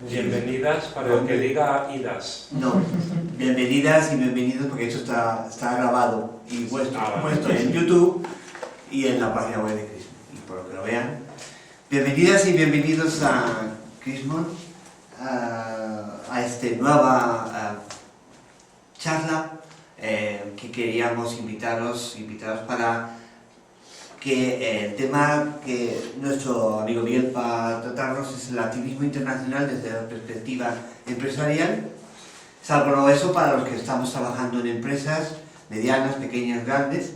Bienvenidas para el que diga idas. No, bienvenidas y bienvenidos porque esto está grabado y puesto en YouTube y en la página web de Crismon. Y por lo que lo vean, bienvenidas y bienvenidos a Crismon, a esta nueva charla que queríamos invitaros para que el tema que nuestro amigo Miguel va a tratarnos es el activismo internacional desde la perspectiva empresarial. Es algo novedoso para los que estamos trabajando en empresas medianas, pequeñas, grandes,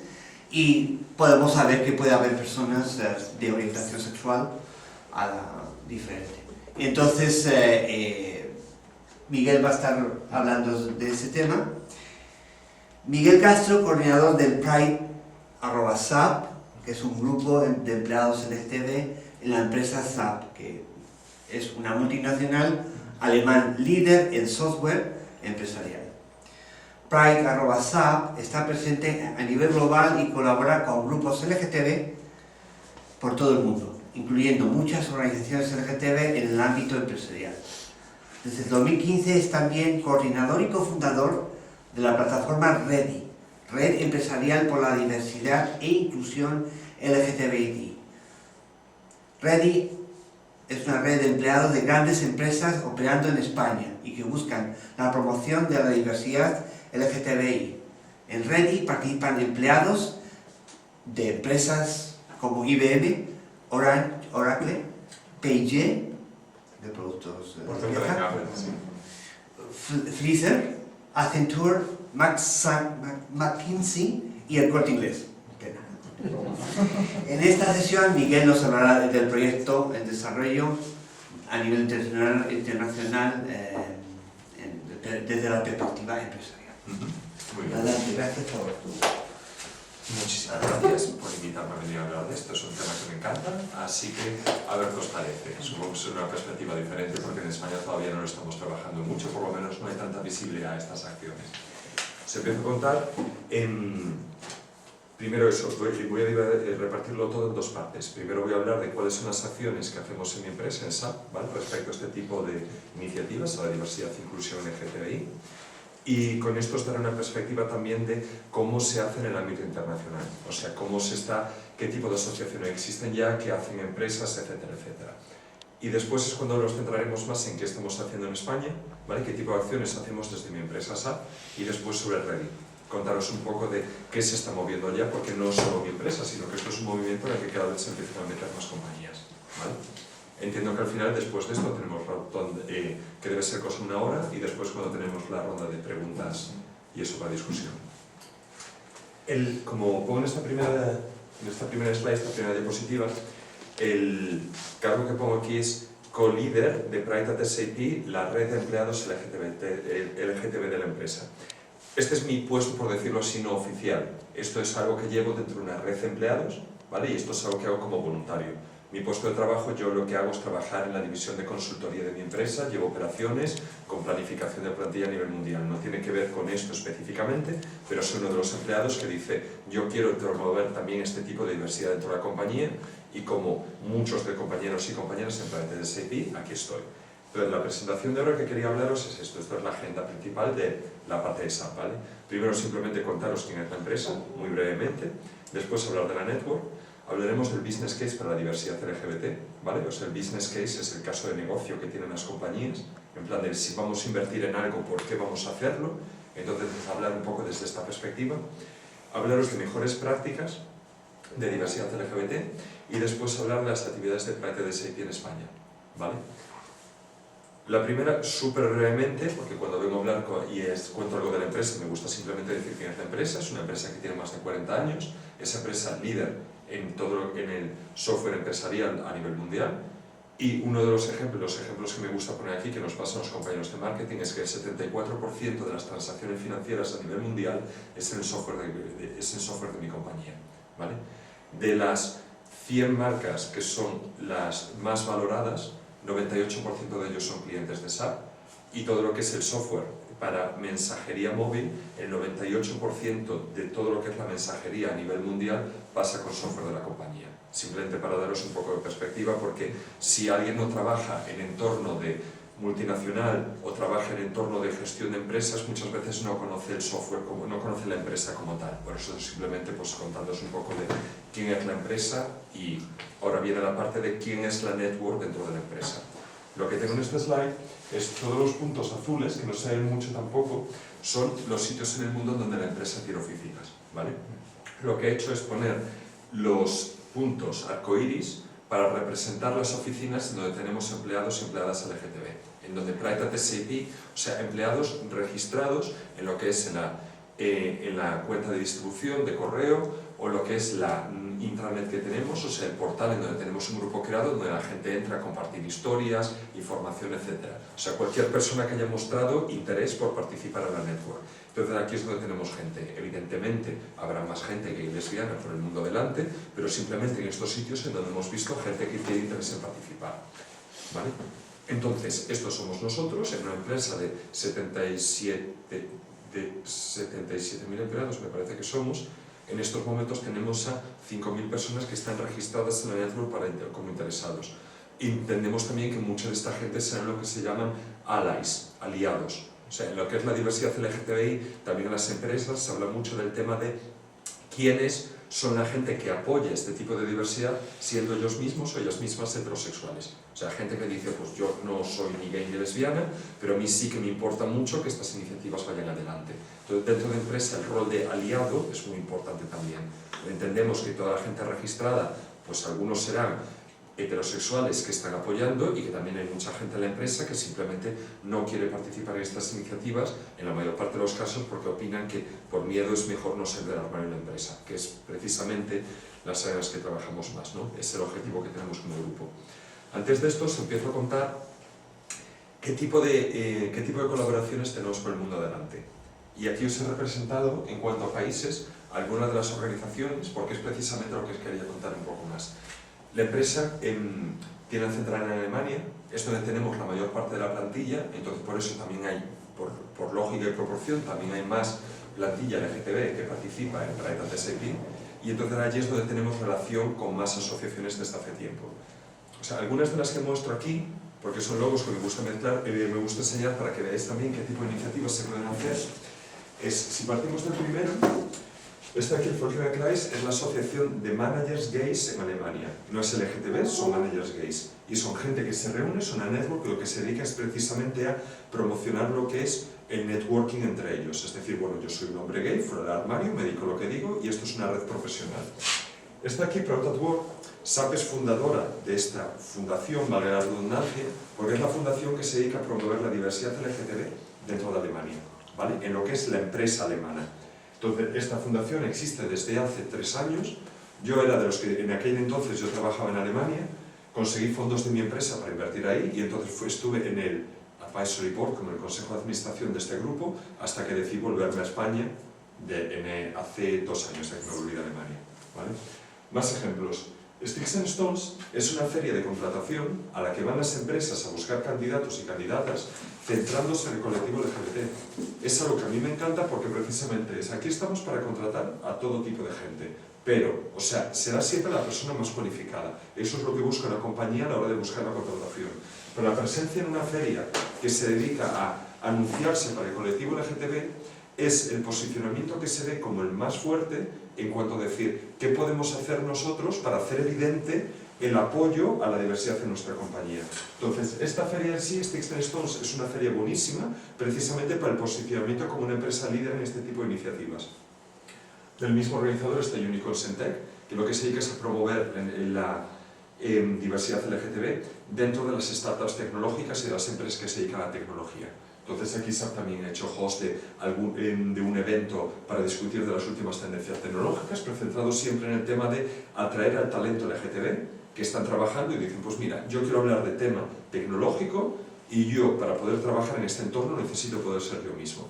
y podemos saber que puede haber personas de orientación sexual diferente. Y entonces Miguel va a estar hablando de ese tema. Miguel Castro, coordinador del Pride@SAP, que es un grupo de empleados LGTB en la empresa SAP, que es una multinacional alemán líder en software empresarial. Pride@SAP está presente a nivel global y colabora con grupos LGTB por todo el mundo, incluyendo muchas organizaciones LGTB en el ámbito empresarial. Desde el 2015 es también coordinador y cofundador de la plataforma REDI, Red Empresarial por la Diversidad e Inclusión LGTBI. REDI es una red de empleados de grandes empresas operando en España y que buscan la promoción de la diversidad LGTBI. En REDI participan empleados de empresas como IBM, Oracle, P&G, de productos de vieja, Pfizer, Accenture, McKinsey y el Corte Inglés. En esta sesión Miguel nos hablará del proyecto en desarrollo a nivel internacional desde la perspectiva empresarial. Muy bien. Adelante, gracias por Muchísimas gracias por invitarme a venir a hablar de esto. Es un tema que me encanta, así que a ver qué os parece. Supongo que es una perspectiva diferente porque en España todavía no lo estamos trabajando mucho, por lo menos no hay tanta visibilidad a estas acciones. Se empieza a contar primero eso, voy a repartirlo todo en dos partes. Primero voy a hablar de cuáles son las acciones que hacemos en mi empresa, en SAP, ¿vale? Respecto a este tipo de iniciativas, a la diversidad e inclusión LGTBI. Y con esto os daré una perspectiva también de cómo se hace en el ámbito internacional, o sea, qué tipo de asociaciones existen ya, qué hacen empresas, etcétera, etcétera. Y después es cuando nos centraremos más en qué estamos haciendo en España, ¿vale? Qué tipo de acciones hacemos desde mi empresa SAP, y después sobre REDI. Contaros un poco de qué se está moviendo allá, porque no solo mi empresa, sino que esto es un movimiento en el que cada vez se empiezan a meter más compañías, ¿vale? Entiendo que al final, después de esto, tenemos que debe ser cosa una hora, y después cuando tenemos la ronda de preguntas y eso para discusión. Como pongo en esta primera slide, esta primera diapositiva, el cargo que pongo aquí es co-líder de Pride@SAP, la red de empleados LGTB de la empresa. Este es mi puesto, por decirlo así, no oficial. Esto es algo que llevo dentro de una red de empleados, ¿vale? Y esto es algo que hago como voluntario. Mi puesto de trabajo, yo lo que hago es trabajar en la división de consultoría de mi empresa, llevo operaciones con planificación de plantilla a nivel mundial. No tiene que ver con esto específicamente, pero soy uno de los empleados que dice, yo quiero promover también este tipo de diversidad dentro de la compañía, y como muchos de compañeros y compañeras en Pride@SAP, aquí estoy. Entonces, la presentación de ahora que quería hablaros es esto es la agenda principal de la parte de SAP, ¿vale? Primero simplemente contaros quién es la empresa, muy brevemente, después hablar de la network, hablaremos del business case para la diversidad LGBT, ¿vale? O sea, el business case es el caso de negocio que tienen las compañías, en plan de si vamos a invertir en algo, ¿por qué vamos a hacerlo? Entonces, hablar un poco desde esta perspectiva, hablaros de mejores prácticas de diversidad LGBT y después hablar de las actividades de Pride@SAP en España, ¿vale? La primera, súper brevemente, porque cuando vengo a hablar cuento algo de la empresa, me gusta simplemente decir quién es la empresa. Es una empresa que tiene más de 40 años, es empresa líder en el software empresarial a nivel mundial, y uno de los ejemplos que me gusta poner aquí, que nos pasan los compañeros de marketing, es que el 74% de las transacciones financieras a nivel mundial es en el software de mi compañía, ¿vale? De las 100 marcas que son las más valoradas, 98% de ellos son clientes de SAP, y todo lo que es el software para mensajería móvil, el 98% de todo lo que es la mensajería a nivel mundial pasa con software de la compañía. Simplemente para daros un poco de perspectiva, porque si alguien no trabaja en entorno de multinacional o trabaja en entorno de gestión de empresas, muchas veces no conoce el software, no conoce la empresa como tal. Por eso simplemente pues contándoos un poco de quién es la empresa y ahora viene la parte de quién es la network dentro de la empresa. Lo que tengo en este slide es todos los puntos azules, que no se ven mucho tampoco, son los sitios en el mundo donde la empresa tiene oficinas, ¿vale? Lo que he hecho es poner los puntos arcoíris para representar las oficinas en donde tenemos empleados y empleadas LGTB, en donde Pride SAP, o sea, empleados registrados en lo que es en la cuenta de distribución de correo o lo que es la intranet que tenemos, o sea, el portal en donde tenemos un grupo creado donde la gente entra a compartir historias, información, etc. O sea, cualquier persona que haya mostrado interés por participar en la network. Entonces aquí es donde tenemos gente. Evidentemente habrá más gente gay y lesbiana por el mundo delante, pero simplemente en estos sitios en donde hemos visto gente que tiene interés en participar, ¿vale? Entonces, estos somos nosotros en una empresa de 77.000 empleados, me parece que somos. En estos momentos tenemos a 5.000 personas que están registradas en la network como interesados. Entendemos también que mucha de esta gente serán lo que se llaman allies, aliados. O sea, en lo que es la diversidad LGTBI, también en las empresas se habla mucho del tema de quiénes son la gente que apoya este tipo de diversidad, siendo ellos mismos o ellas mismas heterosexuales. O sea, gente que dice, pues yo no soy ni gay ni lesbiana, pero a mí sí que me importa mucho que estas iniciativas vayan adelante. Entonces, dentro de la empresa, el rol de aliado es muy importante también. Entendemos que toda la gente registrada, pues algunos serán heterosexuales que están apoyando y que también hay mucha gente en la empresa que simplemente no quiere participar en estas iniciativas, en la mayor parte de los casos porque opinan que por miedo es mejor no ser del armario en la empresa, que es precisamente las áreas que trabajamos más, ¿no? Es el objetivo que tenemos como grupo. Antes de esto os empiezo a contar qué tipo de colaboraciones tenemos con el mundo adelante. Y aquí os he representado, en cuanto a países, algunas de las organizaciones, porque es precisamente lo que os quería contar un poco más. La empresa tiene central en Alemania, es donde tenemos la mayor parte de la plantilla, entonces por eso también hay, por lógica y proporción, también hay más plantilla LGTB que participa en Pride SAP, y entonces allí es donde tenemos relación con más asociaciones desde hace tiempo. O sea, algunas de las que muestro aquí, porque son logos que me gusta mezclar, me gusta enseñar para que veáis también qué tipo de iniciativas se pueden hacer, es, si partimos del primero, esta aquí, el Volkswagen-Kreis, es la asociación de managers gays en Alemania. No es LGTB, son managers gays. Y son gente que se reúne, son una network que lo que se dedica es precisamente a promocionar lo que es el networking entre ellos. Es decir, bueno, yo soy un hombre gay, fuera del armario, me dedico a lo que digo y esto es una red profesional. Esta aquí, Proud at Work, SAP es fundadora de esta fundación, vale la redundancia, porque es la fundación que se dedica a promover la diversidad LGTB dentro de Alemania, ¿vale? En lo que es la empresa alemana. Entonces, esta fundación existe desde hace 3 años. Yo era de los que en aquel entonces yo trabajaba en Alemania, conseguí fondos de mi empresa para invertir ahí y entonces estuve en el Advisory Board, como el consejo de administración de este grupo, hasta que decidí volverme a España hace 2 años de que me volví de Alemania, ¿vale? Más ejemplos. Sticks and Stones es una feria de contratación a la que van las empresas a buscar candidatos y candidatas centrándose en el colectivo LGBT. Es algo que a mí me encanta porque precisamente es aquí estamos para contratar a todo tipo de gente, pero, o sea, será siempre la persona más cualificada. Eso es lo que busca la compañía a la hora de buscar la contratación. Pero la presencia en una feria que se dedica a anunciarse para el colectivo LGTB es el posicionamiento que se ve como el más fuerte en cuanto a decir qué podemos hacer nosotros para hacer evidente el apoyo a la diversidad en nuestra compañía. Entonces, esta feria en sí, Sticks and Stones, es una feria buenísima precisamente para el posicionamiento como una empresa líder en este tipo de iniciativas. Del mismo organizador está Unicorn Syntec, que lo que se dedica es a promover la diversidad LGTB dentro de las startups tecnológicas y de las empresas que se dedican a la tecnología. Entonces aquí SAP también ha hecho host de un evento para discutir de las últimas tendencias tecnológicas, pero centrado siempre en el tema de atraer al talento LGTB que están trabajando y dicen, pues mira, yo quiero hablar de tema tecnológico y yo para poder trabajar en este entorno necesito poder ser yo mismo.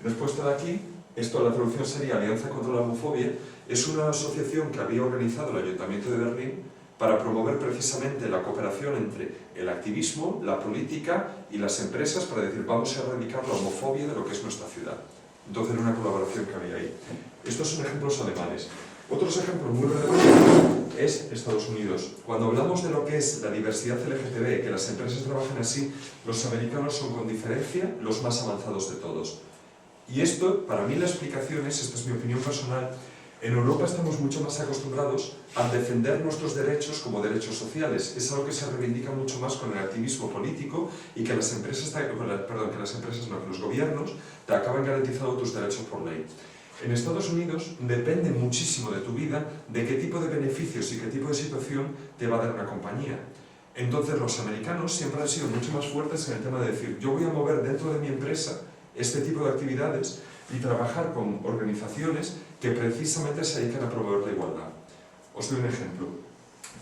Después de aquí, esto la traducción sería Alianza contra la Homofobia, es una asociación que había organizado el Ayuntamiento de Berlín para promover precisamente la cooperación entre el activismo, la política y las empresas para decir vamos a erradicar la homofobia de lo que es nuestra ciudad. Entonces era una colaboración que había ahí. Estos son ejemplos alemanes. Otros ejemplos muy relevantes es Estados Unidos. Cuando hablamos de lo que es la diversidad LGTB, que las empresas trabajen así, los americanos son con diferencia los más avanzados de todos. Y esto, para mí la explicación es, esta es mi opinión personal, en Europa estamos mucho más acostumbrados a defender nuestros derechos como derechos sociales. Es algo que se reivindica mucho más con el activismo político y que las empresas, que los gobiernos te acaban garantizando tus derechos por ley. En Estados Unidos depende muchísimo de tu vida de qué tipo de beneficios y qué tipo de situación te va a dar una compañía. Entonces los americanos siempre han sido mucho más fuertes en el tema de decir, yo voy a mover dentro de mi empresa este tipo de actividades y trabajar con organizaciones que precisamente se dedican a promover la igualdad. Os doy un ejemplo.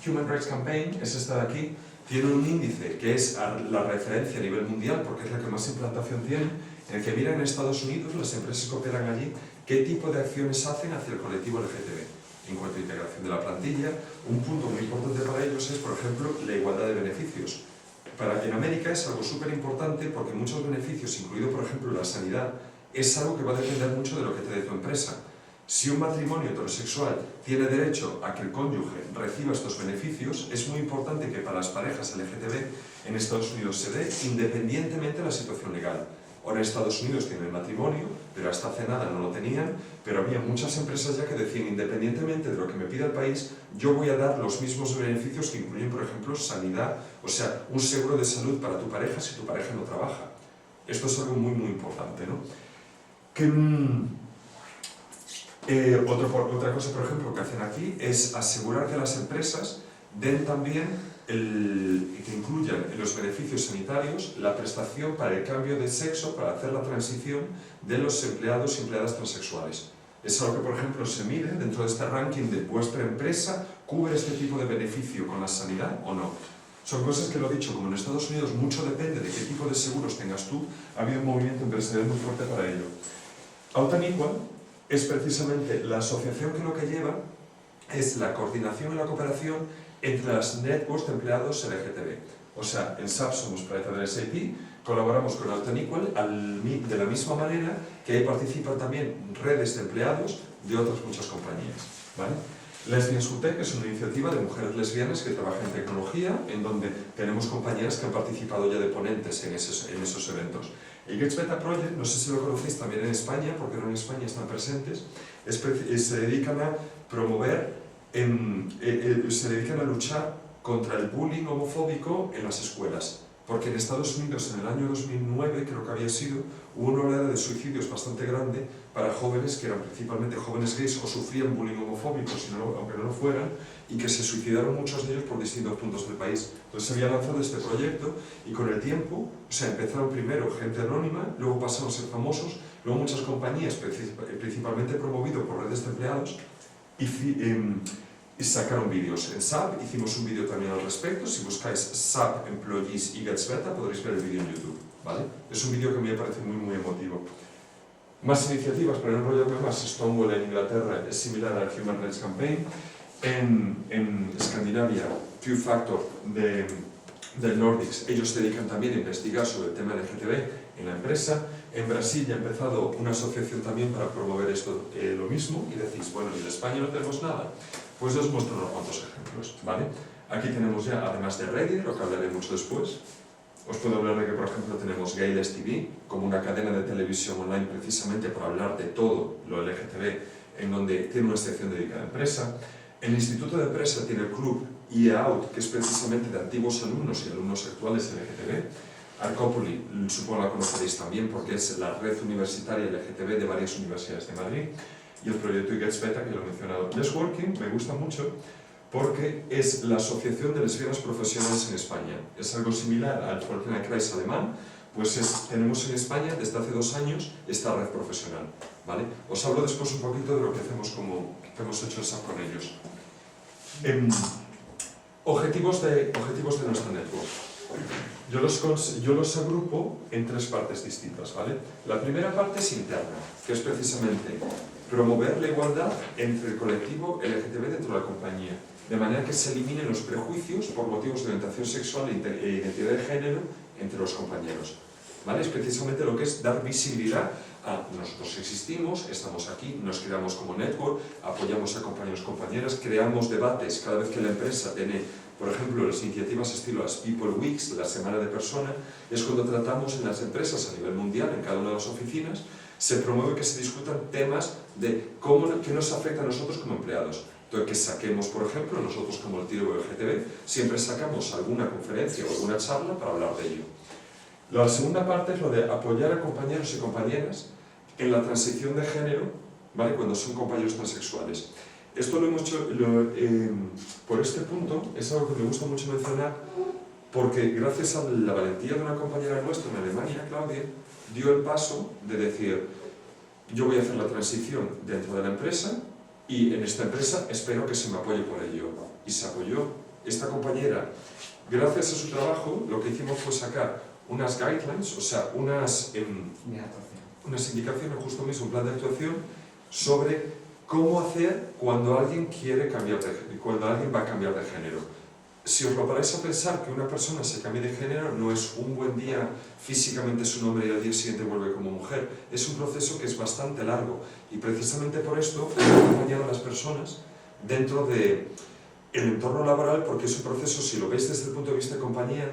Human Rights Campaign es esta de aquí, tiene un índice que es la referencia a nivel mundial porque es la que más implantación tiene, en el que miran en Estados Unidos, las empresas que operan allí, qué tipo de acciones hacen hacia el colectivo LGTB. En cuanto a integración de la plantilla, un punto muy importante para ellos es, por ejemplo, la igualdad de beneficios. En América es algo súper importante porque muchos beneficios, incluido por ejemplo la sanidad, es algo que va a depender mucho de lo que te dé tu empresa. Si un matrimonio heterosexual tiene derecho a que el cónyuge reciba estos beneficios, es muy importante que para las parejas LGTB en Estados Unidos se dé independientemente de la situación legal. Ahora en Estados Unidos tienen matrimonio, pero hasta hace nada no lo tenían, pero había muchas empresas ya que decían, independientemente de lo que me pida el país, yo voy a dar los mismos beneficios que incluyen, por ejemplo, sanidad, o sea, un seguro de salud para tu pareja si tu pareja no trabaja. Esto es algo muy, muy importante, ¿no? Otra cosa, por ejemplo, que hacen aquí es asegurar que las empresas den también que incluyan en los beneficios sanitarios la prestación para el cambio de sexo, para hacer la transición de los empleados y empleadas transexuales. Es algo que, por ejemplo, se mide dentro de este ranking de vuestra empresa, ¿cubre este tipo de beneficio con la sanidad o no? Son cosas que, lo he dicho, como en Estados Unidos mucho depende de qué tipo de seguros tengas tú, ha habido un movimiento empresarial muy fuerte para ello. Out and Equal es precisamente la asociación que lo que lleva es la coordinación y la cooperación entre las networks de empleados LGTB. O sea, en SAP somos proyecto del SAP, colaboramos con Out and Equal de la misma manera que ahí participan también redes de empleados de otras muchas compañías, ¿vale? Lesbians Who Tech es una iniciativa de mujeres lesbianas que trabajan en tecnología, en donde tenemos compañeras que han participado ya de ponentes en esos eventos. El Gets Beta Project, no sé si lo conocéis también en España, porque no en España están presentes, se dedican a promover, se dedican a luchar contra el bullying homofóbico en las escuelas. Porque en Estados Unidos en el año 2009, creo que había sido, hubo una oleada de suicidios bastante grande para jóvenes que eran principalmente jóvenes gays o sufrían bullying homofóbico, aunque no lo fueran, y que se suicidaron muchos de ellos por distintos puntos del país. Entonces se había lanzado este proyecto y con el tiempo, o sea, empezaron primero gente anónima, luego pasaron a ser famosos, luego muchas compañías, principalmente promovido por redes de empleados, y sacaron vídeos. En SAP hicimos un vídeo también al respecto. Si buscáis SAP Employees y Gets Beta podréis ver el vídeo en YouTube, ¿vale? Es un vídeo que me parece muy, muy emotivo. Más iniciativas, para no enrollarme más, Stonewall en Inglaterra es similar al Human Rights Campaign. En Escandinavia, Q Factor del Nordics, ellos se dedican también a investigar sobre el tema LGTB en la empresa. En Brasil ya ha empezado una asociación también para promover esto, lo mismo, y decís, bueno, ¿y en España no tenemos nada? Pues os muestro unos cuantos ejemplos, ¿vale? Aquí tenemos ya, además de Reddit, lo que hablaré mucho después, os puedo hablar de que, por ejemplo, tenemos Gayless TV, como una cadena de televisión online precisamente para hablar de todo lo LGTB, en donde tiene una sección dedicada a empresa. El Instituto de Empresa tiene el club EA Out, que es precisamente de antiguos alumnos y alumnos actuales LGTB. Arcopoli, supongo la conoceréis también porque es la red universitaria LGTB de varias universidades de Madrid. Y el proyecto Gets Beta, que lo he mencionado. Less Working me gusta mucho porque es la Asociación de Lesbianas Profesionales en España. Es algo similar al Folkenkreis alemán, pues tenemos en España desde hace 2 años esta red profesional, ¿vale? Os hablo después un poquito de lo que hacemos que hemos hecho en SAP con ellos. Objetivos de nuestra network. Yo los agrupo en 3 partes distintas, ¿vale? La primera parte es interna, que es precisamente promover la igualdad entre el colectivo LGTB dentro de la compañía, de manera que se eliminen los prejuicios por motivos de orientación sexual e identidad de género entre los compañeros. ¿vale? Es precisamente lo que es dar visibilidad a nosotros existimos, estamos aquí, nos creamos como network, apoyamos a compañeros y compañeras, creamos debates cada vez que la empresa tiene, por ejemplo, las iniciativas estilo las People Weeks, la Semana de Persona, es cuando tratamos en las empresas a nivel mundial, en cada una de las oficinas, se promueve que se discutan temas de qué nos afecta a nosotros como empleados. Entonces, que saquemos, por ejemplo, nosotros como el tiro LGTB, siempre sacamos alguna conferencia o alguna charla para hablar de ello. La segunda parte es lo de apoyar a compañeros y compañeras en la transición de género, ¿vale? Cuando son compañeros transexuales. Esto lo hemos hecho por este punto, es algo que me gusta mucho mencionar, porque gracias a la valentía de una compañera nuestra en Alemania, Claudia, dio el paso de decir, yo voy a hacer la transición dentro de la empresa y en esta empresa espero que se me apoye por ello. Y se apoyó. Esta compañera, gracias a su trabajo, lo que hicimos fue sacar unas guidelines, o sea, unas indicaciones, justo mismo, un plan de actuación sobre cómo hacer cuando alguien quiere cambiar cuando alguien va a cambiar de género. Si os lo paráis a pensar que una persona se cambie de género, no es un buen día físicamente es un hombre y al día siguiente vuelve como mujer. Es un proceso que es bastante largo y precisamente por esto hay que acompañar a las personas dentro del entorno laboral, porque es un proceso, si lo veis desde el punto de vista de compañía,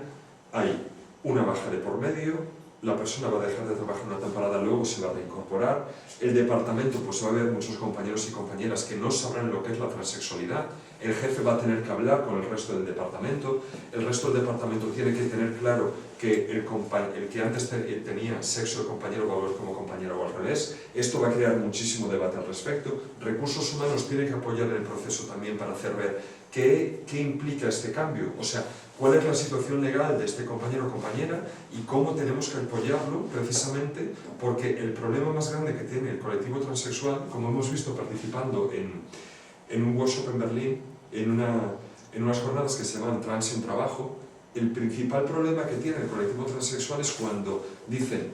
hay una baja de por medio, la persona va a dejar de trabajar una temporada, luego se va a reincorporar, el departamento pues va a haber muchos compañeros y compañeras que no sabrán lo que es la transexualidad, el jefe va a tener que hablar con el resto del departamento, el resto del departamento tiene que tener claro que el que antes tenía sexo de compañero va a volver como compañero o al revés. Esto va a crear muchísimo debate al respecto. Recursos humanos tienen que apoyar en el proceso también para hacer ver qué implica este cambio, o sea, cuál es la situación legal de este compañero o compañera y cómo tenemos que apoyarlo precisamente porque el problema más grande que tiene el colectivo transexual, como hemos visto participando en un workshop en Berlín, en unas jornadas que se llaman Trans en Trabajo, el principal problema que tiene el colectivo transexual es cuando dicen,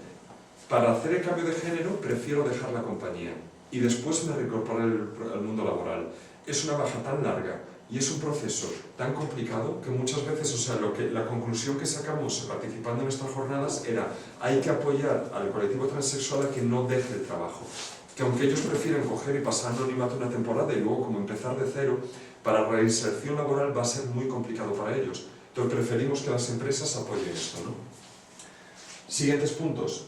para hacer el cambio de género prefiero dejar la compañía y después me reincorporar al mundo laboral. Es una baja tan larga y es un proceso tan complicado que muchas veces, o sea, la conclusión que sacamos participando en estas jornadas era hay que apoyar al colectivo transexual a que no deje el trabajo. Que aunque ellos prefieren coger y pasar anonimato una temporada y luego como empezar de cero, para la reinserción laboral va a ser muy complicado para ellos. Entonces preferimos que las empresas apoyen esto, ¿no? Siguientes puntos.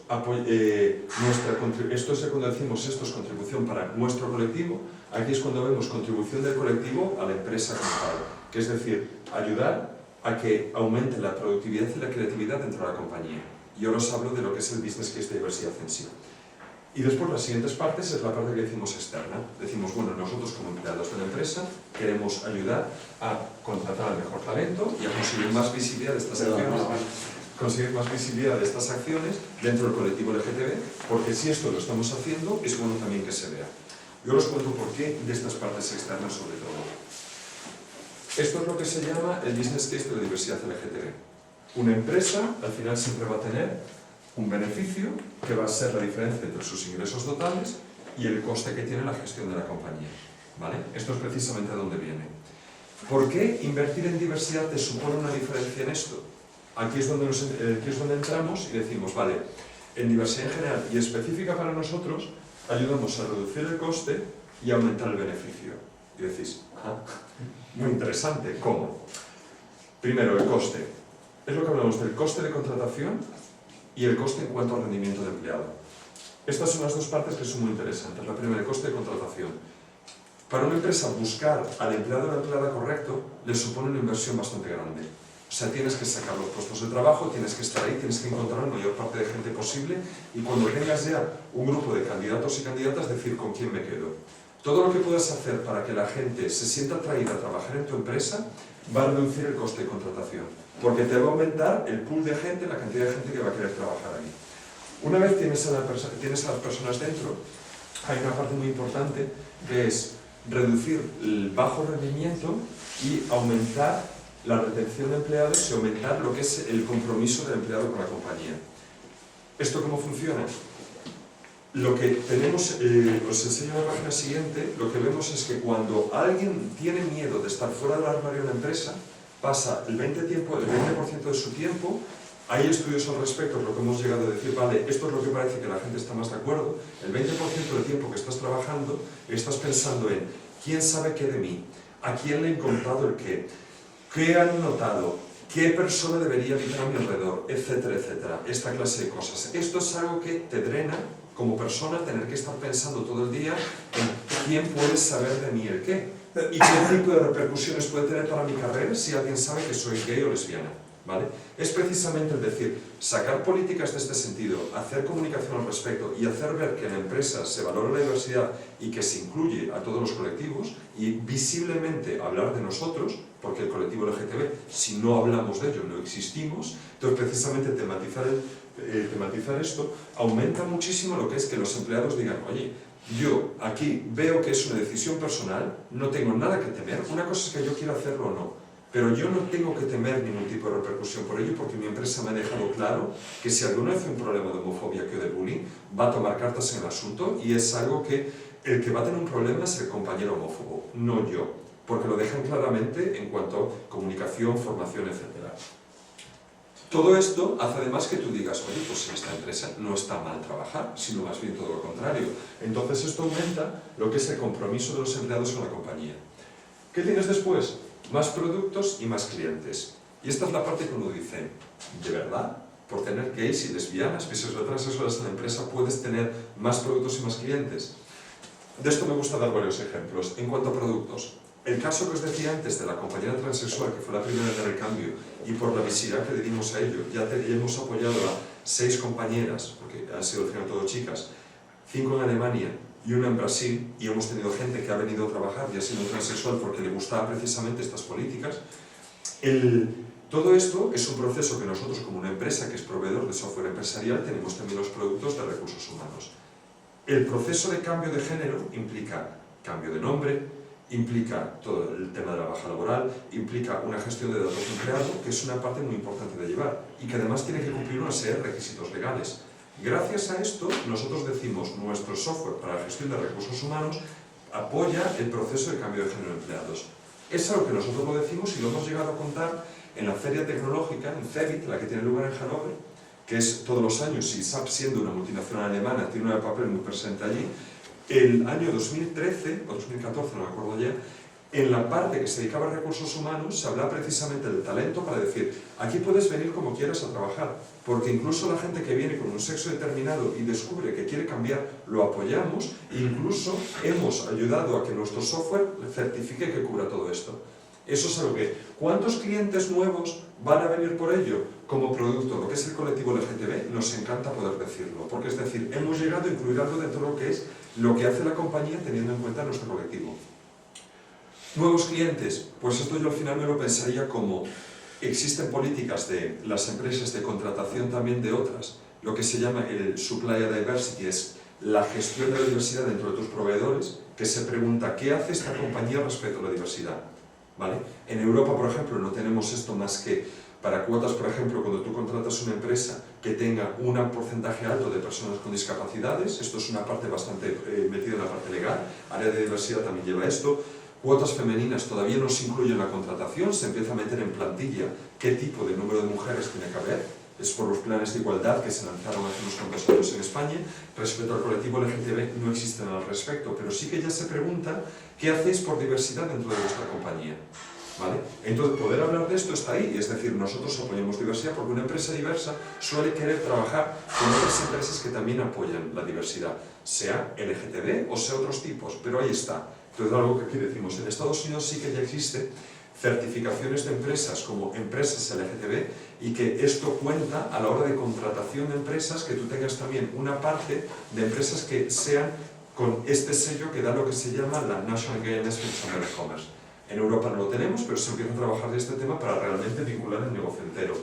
Esto es cuando decimos esto es contribución para nuestro colectivo. Aquí es cuando vemos contribución del colectivo a la empresa como tal. Que es decir, ayudar a que aumente la productividad y la creatividad dentro de la compañía. Y ahora os hablo de lo que es el business case de diversidad en sí. Y después las siguientes partes es la parte que decimos externa. Decimos, bueno, nosotros como empleados de la empresa queremos ayudar a contratar al mejor talento y a conseguir más visibilidad de estas acciones, dentro del colectivo LGTB, porque si esto lo estamos haciendo, es bueno también que se vea. Yo os cuento por qué de estas partes externas sobre todo. Esto es lo que se llama el business case de la diversidad LGTB. Una empresa al final siempre va a tener un beneficio que va a ser la diferencia entre sus ingresos totales y el coste que tiene la gestión de la compañía, ¿vale? Esto es precisamente a dónde viene. ¿Por qué invertir en diversidad te supone una diferencia en esto? Aquí es donde entramos y decimos, vale, en diversidad en general y específica para nosotros, ayudamos a reducir el coste y aumentar el beneficio. Y decís, muy interesante, ¿cómo? Primero, el coste. Es lo que hablamos del coste de contratación y el coste en cuanto al rendimiento del empleado. Estas son las dos partes que son muy interesantes. La primera, el coste de contratación. Para una empresa, buscar al empleado o la empleada correcto le supone una inversión bastante grande. O sea, tienes que sacar los puestos de trabajo, tienes que estar ahí, tienes que encontrar la mayor parte de gente posible y cuando tengas ya un grupo de candidatos y candidatas, decir con quién me quedo. Todo lo que puedas hacer para que la gente se sienta atraída a trabajar en tu empresa va a reducir el coste de contratación, porque te va a aumentar el pool de gente, la cantidad de gente que va a querer trabajar ahí. Una vez tienes a las personas dentro, hay una parte muy importante que es reducir el bajo rendimiento y aumentar la retención de empleados y aumentar lo que es el compromiso del empleado con la compañía. ¿Esto cómo funciona? Lo que tenemos, os enseño en la página siguiente, lo que vemos es que cuando alguien tiene miedo de estar fuera del armario de una empresa, pasa el 20% de su tiempo Hay estudios al respecto, lo que hemos llegado a decir, vale, esto es lo que parece que la gente está más de acuerdo, el 20% del tiempo que estás trabajando estás pensando en quién sabe qué de mí, a quién le he contado el qué han notado, qué persona debería vivir a mi alrededor, etcétera, etcétera, esta clase de cosas. Esto es algo que te drena como persona tener que estar pensando todo el día en quién puede saber de mí el qué y qué tipo de repercusiones puede tener para mi carrera si alguien sabe que soy gay o lesbiana. ¿Vale? Es precisamente el decir, sacar políticas de este sentido, hacer comunicación al respecto y hacer ver que en la empresa se valora la diversidad y que se incluye a todos los colectivos y visiblemente hablar de nosotros, porque el colectivo LGTB, si no hablamos de ello, no existimos. Entonces precisamente tematizar esto aumenta muchísimo lo que es que los empleados digan, oye, yo aquí veo que es una decisión personal, no tengo nada que temer, una cosa es que yo quiera hacerlo o no. Pero yo no tengo que temer ningún tipo de repercusión por ello porque mi empresa me ha dejado claro que si alguna vez hay un problema de homofobia o de bullying, va a tomar cartas en el asunto y es algo que el que va a tener un problema es el compañero homófobo, no yo, porque lo dejan claramente en cuanto a comunicación, formación, etc. Todo esto hace además que tú digas, oye, pues en esta empresa no está mal trabajar, sino más bien todo lo contrario. Entonces esto aumenta lo que es el compromiso de los empleados con la compañía. ¿Qué tienes después? Más productos y más clientes. Y esta es la parte que uno dice, ¿de verdad? Por tener gays y lesbianas, bisexuales en la empresa, ¿puedes tener más productos y más clientes? De esto me gusta dar varios ejemplos. En cuanto a productos, el caso que os decía antes de la compañera transexual, que fue la primera en dar el cambio, y por la visibilidad que le dimos a ello, ya hemos apoyado a 6 compañeras, porque han sido al final todo chicas, 5 en Alemania, y una en Brasil, y hemos tenido gente que ha venido a trabajar y ha sido transexual porque le gustaban precisamente estas políticas. Todo esto es un proceso que nosotros como una empresa que es proveedor de software empresarial tenemos también los productos de recursos humanos. El proceso de cambio de género implica cambio de nombre, implica todo el tema de la baja laboral, implica una gestión de datos de empleado, que es una parte muy importante de llevar y que además tiene que cumplir una serie de requisitos legales. Gracias a esto, nosotros decimos, nuestro software para la gestión de recursos humanos apoya el proceso de cambio de género de empleados. Es algo que nosotros lo decimos y lo hemos llegado a contar en la feria tecnológica, en CeBIT, la que tiene lugar en Hannover, que es todos los años, y SAP siendo una multinacional alemana, tiene un papel muy presente allí. El año 2013, o 2014, no me acuerdo ya, en la parte que se dedicaba a recursos humanos se hablaba precisamente del talento para decir, aquí puedes venir como quieras a trabajar, porque incluso la gente que viene con un sexo determinado y descubre que quiere cambiar, lo apoyamos e incluso hemos ayudado a que nuestro software certifique que cubra todo esto. Eso es algo que, ¿cuántos clientes nuevos van a venir por ello? Como producto, lo que es el colectivo LGTB, nos encanta poder decirlo, porque es decir, hemos llegado a incluir algo dentro de lo que es lo que hace la compañía teniendo en cuenta nuestro colectivo. Nuevos clientes, pues esto yo al final me lo pensaría como existen políticas de las empresas de contratación también de otras, lo que se llama el Supplier Diversity, es la gestión de la diversidad dentro de tus proveedores, que se pregunta ¿qué hace esta compañía respecto a la diversidad? ¿Vale? En Europa, por ejemplo, no tenemos esto más que para cuotas, por ejemplo, cuando tú contratas una empresa que tenga un porcentaje alto de personas con discapacidades, esto es una parte bastante metida en la parte legal, área de diversidad también lleva esto. Cuotas femeninas todavía no se incluye en la contratación, se empieza a meter en plantilla qué tipo de número de mujeres tiene que haber, es por los planes de igualdad que se lanzaron hace unos cuantos años en España. Respecto al colectivo LGTB no existen al respecto, pero sí que ya se pregunta qué hacéis por diversidad dentro de vuestra compañía. ¿Vale? Entonces, poder hablar de esto está ahí, es decir, nosotros apoyamos diversidad porque una empresa diversa suele querer trabajar con otras empresas que también apoyan la diversidad, sea LGTB o sea otros tipos, pero ahí está. Entonces, algo que aquí decimos, en Estados Unidos sí que ya existe certificaciones de empresas como empresas LGTB y que esto cuenta a la hora de contratación de empresas, que tú tengas también una parte de empresas que sean con este sello que da lo que se llama la National Gay and Lesbian Chamber of Commerce. En Europa no lo tenemos, pero se empieza a trabajar de este tema para realmente vincular el negocio entero.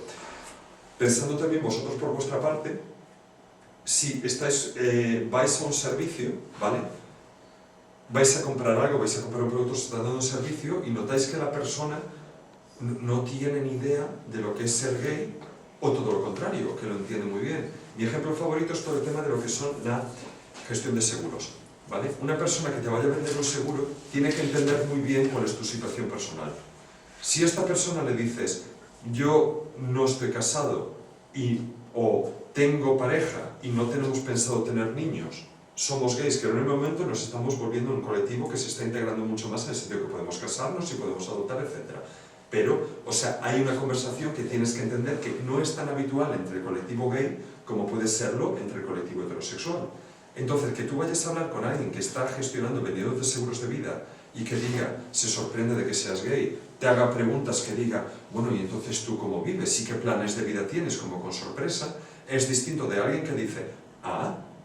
Pensando también vosotros por vuestra parte, si vais a un servicio, ¿vale? Vais a comprar algo, vais a comprar un producto, os está dando un servicio y notáis que la persona no tiene ni idea de lo que es ser gay, o todo lo contrario, que lo entiende muy bien. Mi ejemplo favorito es todo el tema de lo que son la gestión de seguros. ¿Vale? Una persona que te vaya a vender un seguro tiene que entender muy bien cuál es tu situación personal. Si a esta persona le dices, yo no estoy casado o tengo pareja y no tenemos pensado tener niños, somos gays, que en un momento nos estamos volviendo un colectivo que se está integrando mucho más en el sentido que podemos casarnos y podemos adoptar, etc. Pero, o sea, hay una conversación que tienes que entender que no es tan habitual entre el colectivo gay como puede serlo entre el colectivo heterosexual. Entonces, que tú vayas a hablar con alguien que está gestionando vendedores de seguros de vida y que diga, se sorprende de que seas gay, te haga preguntas que diga, bueno, ¿y entonces tú cómo vives? ¿Y qué planes de vida tienes? Como con sorpresa, es distinto de alguien que dice,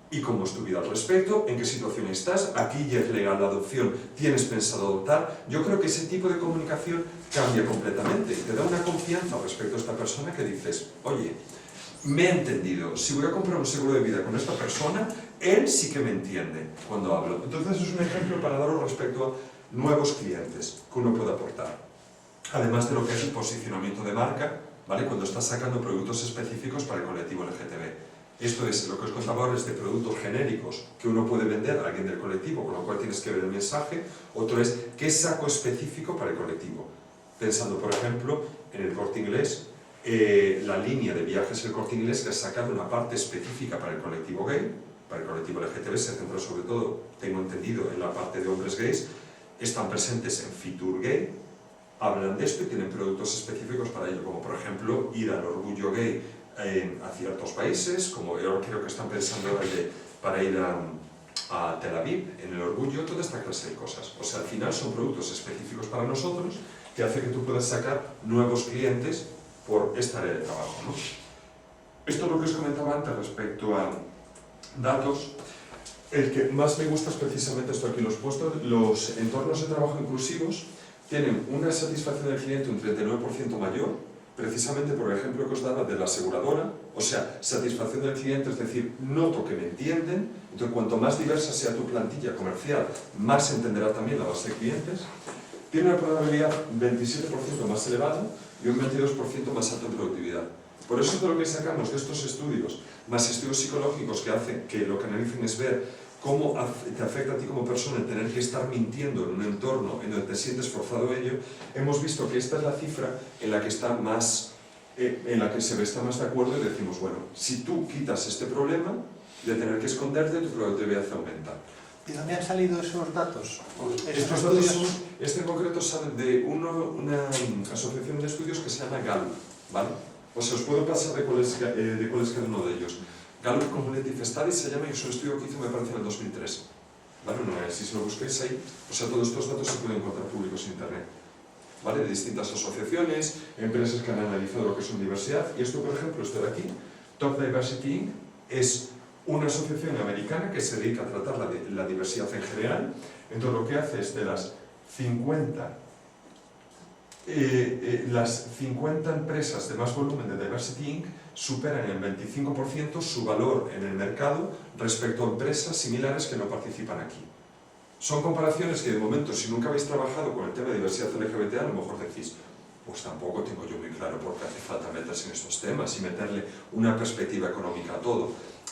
¿y cómo es tu vida al respecto? ¿En qué situación estás? ¿Aquí ya es legal la adopción? ¿Tienes pensado adoptar? Yo creo que ese tipo de comunicación cambia completamente y te da una confianza respecto a esta persona que dices, oye, me he entendido, si voy a comprar un seguro de vida con esta persona, él sí que me entiende cuando hablo. Entonces es un ejemplo para daros respecto a nuevos clientes que uno puede aportar. Además de lo que es el posicionamiento de marca, ¿vale? Cuando estás sacando productos específicos para el colectivo LGTB. Esto es lo que os contaba ahora, es de productos genéricos que uno puede vender a alguien del colectivo, con lo cual tienes que ver el mensaje. Otro es, ¿qué saco específico para el colectivo? Pensando, por ejemplo, en el Corte Inglés, la línea de viajes del Corte Inglés que ha sacado una parte específica para el colectivo gay, para el colectivo LGTB, se centra sobre todo, tengo entendido, en la parte de hombres gays, están presentes en Fitur Gay, hablan de esto y tienen productos específicos para ello, como por ejemplo ir al orgullo gay a ciertos países, como yo creo que están pensando para ir a Tel Aviv, en el orgullo, toda esta clase de cosas. O sea, al final son productos específicos para nosotros que hace que tú puedas sacar nuevos clientes por esta área de trabajo, ¿no? Esto es lo que os comentaba antes respecto a datos. El que más me gusta es precisamente esto aquí, los entornos de trabajo inclusivos tienen una satisfacción del cliente un 39% mayor, precisamente por el ejemplo que os daba de la aseguradora, o sea, satisfacción del cliente, es decir, noto que me entienden, entonces cuanto más diversa sea tu plantilla comercial, más entenderá también la base de clientes. Tiene una probabilidad 27% más elevada y un 22% más alta en productividad. Por eso es de lo que sacamos de estos estudios, más estudios psicológicos que hacen que lo que analicen es ver cómo te afecta a ti como persona el tener que estar mintiendo en un entorno en donde te sientes forzado a ello. Hemos visto que esta es la cifra en la que está más, en la que se está más de acuerdo y decimos, bueno, si tú quitas este problema de tener que esconderte, tu productividad aumenta. ¿De dónde han salido esos datos? Estos datos este en concreto sale de una asociación de estudios que se llama Gallup, ¿vale? O sea, os puedo pasar de cuál es cada uno de ellos. Gallup Cumulative Studies se llama y es un estudio que hizo, me parece, en el 2003. ¿Vale? Si se lo busquéis ahí, o sea, todos estos datos se pueden encontrar públicos en Internet. ¿Vale? De distintas asociaciones, empresas que han analizado lo que es diversidad. Y esto, por ejemplo, esto de aquí, Top Diversity Inc., es una asociación americana que se dedica a tratar la diversidad en general. Entonces, lo que hace es de las 50 empresas de más volumen de Diversity Inc. superan en el 25% su valor en el mercado respecto a empresas similares que no participan aquí. Son comparaciones que de momento, si nunca habéis trabajado con el tema de diversidad LGBT, a lo mejor decís, pues tampoco tengo yo muy claro por qué hace falta meterse en estos temas y meterle una perspectiva económica a todo.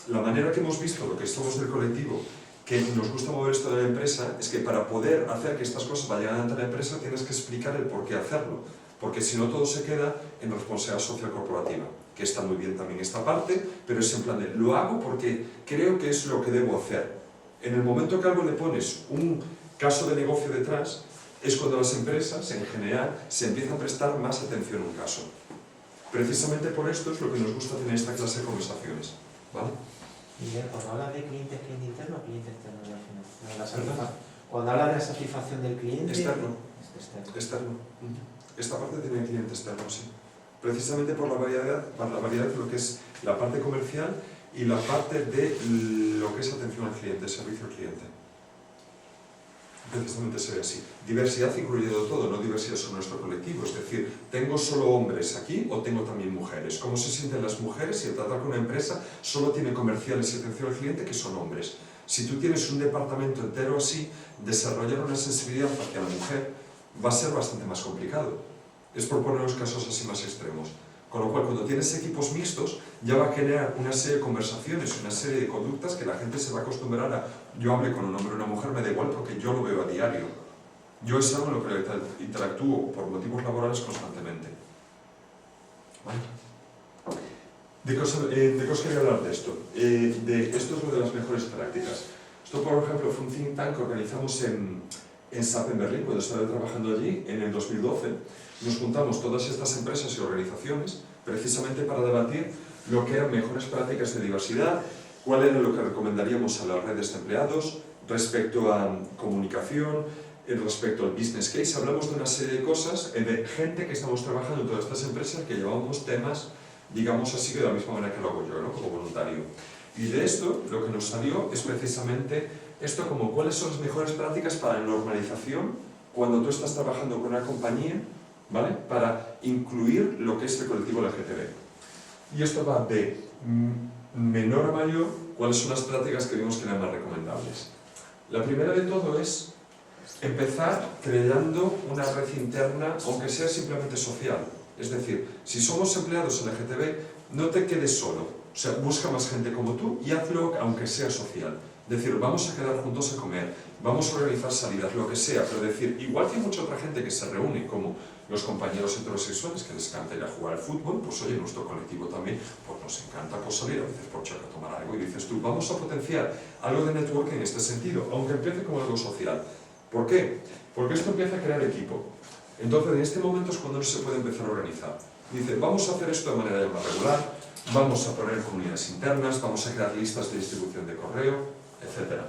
La manera que hemos visto, lo que somos del colectivo, que nos gusta mover esto de la empresa, es que para poder hacer que estas cosas vayan ante la empresa tienes que explicar el por qué hacerlo, porque si no todo se queda en responsabilidad social corporativa, que está muy bien también esta parte, pero es en plan de, lo hago porque creo que es lo que debo hacer. En el momento que algo le pones un caso de negocio detrás, es cuando las empresas, en general, se empiezan a prestar más atención a un caso. Precisamente por esto es lo que nos gusta tener esta clase de conversaciones, ¿vale? Miguel, cuando hablas de cliente interno o cliente externo al final, cuando hablas de la satisfacción del cliente... Externo. Externo. Esta parte tiene cliente externo, sí. Precisamente por la variedad de lo que es la parte comercial y la parte de lo que es atención al cliente, servicio al cliente. Precisamente se ve así. Diversidad incluyendo todo, no diversidad solo nuestro colectivo. Es decir, ¿tengo solo hombres aquí o tengo también mujeres? ¿Cómo se sienten las mujeres si al tratar con una empresa solo tiene comerciales y atención al cliente que son hombres? Si tú tienes un departamento entero así, desarrollar una sensibilidad hacia la mujer va a ser bastante más complicado. Es por poner los casos así más extremos. Con lo cual, cuando tienes equipos mixtos, ya va a generar una serie de conversaciones, una serie de conductas que la gente se va a acostumbrar a, yo hable con un hombre o una mujer, me da igual porque yo lo veo a diario. Yo es algo en lo que interactúo por motivos laborales constantemente. ¿Vale? ¿De qué os quería hablar de esto? Esto es lo de las mejores prácticas. Esto, por ejemplo, fue un think tank que organizamos en SAP en Berlín, cuando estaba trabajando allí, en el 2012. Nos juntamos todas estas empresas y organizaciones precisamente para debatir lo que eran mejores prácticas de diversidad, cuál era lo que recomendaríamos a las redes de empleados respecto a comunicación, respecto al business case. Hablamos de una serie de cosas, de gente que estamos trabajando en todas estas empresas que llevamos temas, digamos así, que de la misma manera que lo hago yo, ¿no? Como voluntario. Y de esto, lo que nos salió es precisamente esto, como cuáles son las mejores prácticas para la normalización cuando tú estás trabajando con una compañía, ¿vale? Para incluir lo que es el colectivo LGTB. Y esto va de menor a mayor, cuáles son las prácticas que vimos que eran más recomendables. La primera de todo es empezar creando una red interna, aunque sea simplemente social. Es decir, si somos empleados LGTB, no te quedes solo. O sea, busca más gente como tú y hazlo aunque sea social. Es decir, vamos a quedar juntos a comer, vamos a organizar salidas, lo que sea, pero decir, igual que hay mucha otra gente que se reúne, como los compañeros heterosexuales que les encanta ir a jugar al fútbol, pues oye, nuestro colectivo también, pues nos encanta pues, salir a veces por choque a tomar algo y dices tú, vamos a potenciar algo de networking en este sentido, aunque empiece como algo social. ¿Por qué? Porque esto empieza a crear equipo. Entonces, en este momento es cuando no se puede empezar a organizar. Dice, vamos a hacer esto de manera más regular, vamos a poner comunidades internas, vamos a crear listas de distribución de correo, etc.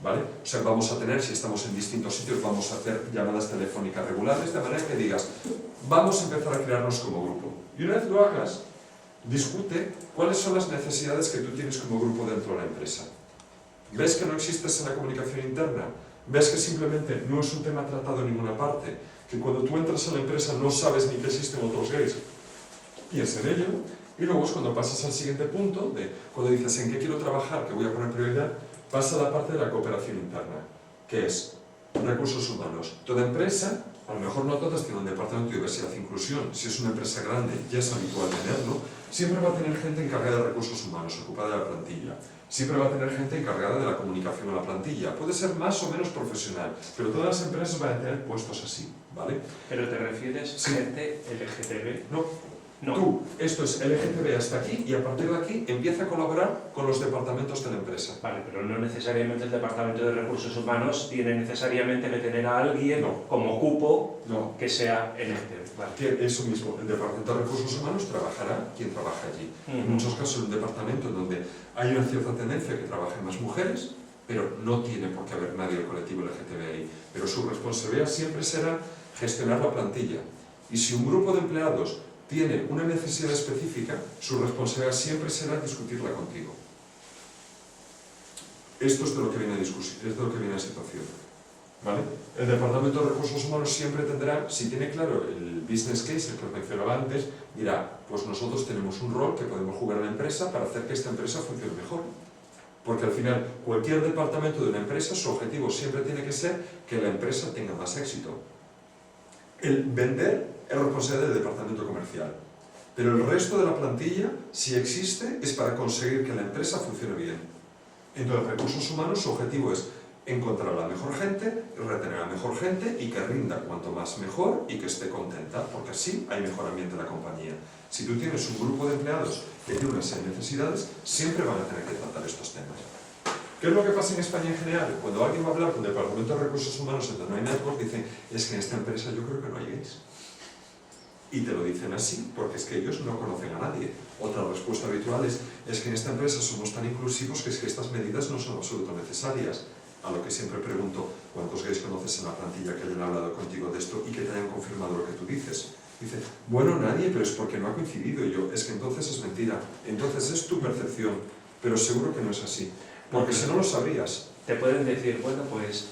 ¿Vale? O sea, vamos a tener, si estamos en distintos sitios, vamos a hacer llamadas telefónicas regulares, de manera que digas, vamos a empezar a crearnos como grupo. Y una vez lo hagas, discute cuáles son las necesidades que tú tienes como grupo dentro de la empresa. ¿Ves que no existes en la comunicación interna? ¿Ves que simplemente no es un tema tratado en ninguna parte? Que cuando tú entras a la empresa no sabes ni que existen otros gays. Piensa en ello. Y luego es cuando pasas al siguiente punto, de cuando dices en qué quiero trabajar, que voy a poner prioridad, pasa a la parte de la cooperación interna, que es recursos humanos. Toda empresa, a lo mejor no todas tienen un departamento de diversidad e inclusión, si es una empresa grande ya es habitual tenerlo, siempre va a tener gente encargada de recursos humanos, ocupada de la plantilla. Siempre va a tener gente encargada de la comunicación a la plantilla. Puede ser más o menos profesional, pero todas las empresas van a tener puestos así, ¿vale? ¿Pero te refieres gente LGTB? No. No. Tú, esto es LGTB hasta aquí y a partir de aquí empieza a colaborar con los departamentos de la empresa. Vale, pero no necesariamente el Departamento de Recursos Humanos tiene necesariamente que tener a alguien como cupo que sea LGTB. Vale. Que eso mismo, el Departamento de Recursos Humanos trabajará quien trabaja allí. En muchos casos un departamento donde hay una cierta tendencia que trabajen más mujeres, pero no tiene por qué haber nadie del colectivo LGTB ahí. Pero su responsabilidad siempre será gestionar la plantilla. Y si un grupo de empleados tiene una necesidad específica, su responsabilidad siempre será discutirla contigo. Esto es de lo que viene a discusión, es de lo que viene a situación. ¿Vale? El Departamento de Recursos Humanos siempre tendrá, si tiene claro el business case, el que os mencionaba antes, dirá, pues nosotros tenemos un rol que podemos jugar en la empresa para hacer que esta empresa funcione mejor. Porque al final, cualquier departamento de una empresa, su objetivo siempre tiene que ser que la empresa tenga más éxito. El vender es responsabilidad del departamento comercial, pero el resto de la plantilla, si existe, es para conseguir que la empresa funcione bien. Entonces, recursos humanos, su objetivo es encontrar a la mejor gente, retener a la mejor gente y que rinda cuanto más mejor y que esté contenta, porque así hay mejor ambiente en la compañía. Si tú tienes un grupo de empleados que tiene una serie de necesidades, siempre van a tener que tratar estos temas. ¿Qué es lo que pasa en España en general? Cuando alguien va a hablar con el Departamento de Recursos Humanos donde no hay network, dicen, es que en esta empresa yo creo que no hay gays. Y te lo dicen así, porque es que ellos no conocen a nadie. Otra respuesta habitual es que en esta empresa somos tan inclusivos que es que estas medidas no son absolutamente necesarias. A lo que siempre pregunto, ¿cuántos gays conoces en la plantilla que hayan hablado contigo de esto y que te hayan confirmado lo que tú dices? Dice, bueno, nadie, pero es porque no ha coincidido. Y yo, es que entonces es mentira. Entonces es tu percepción, pero seguro que no es así. Porque si no lo sabrías. Te pueden decir, bueno, pues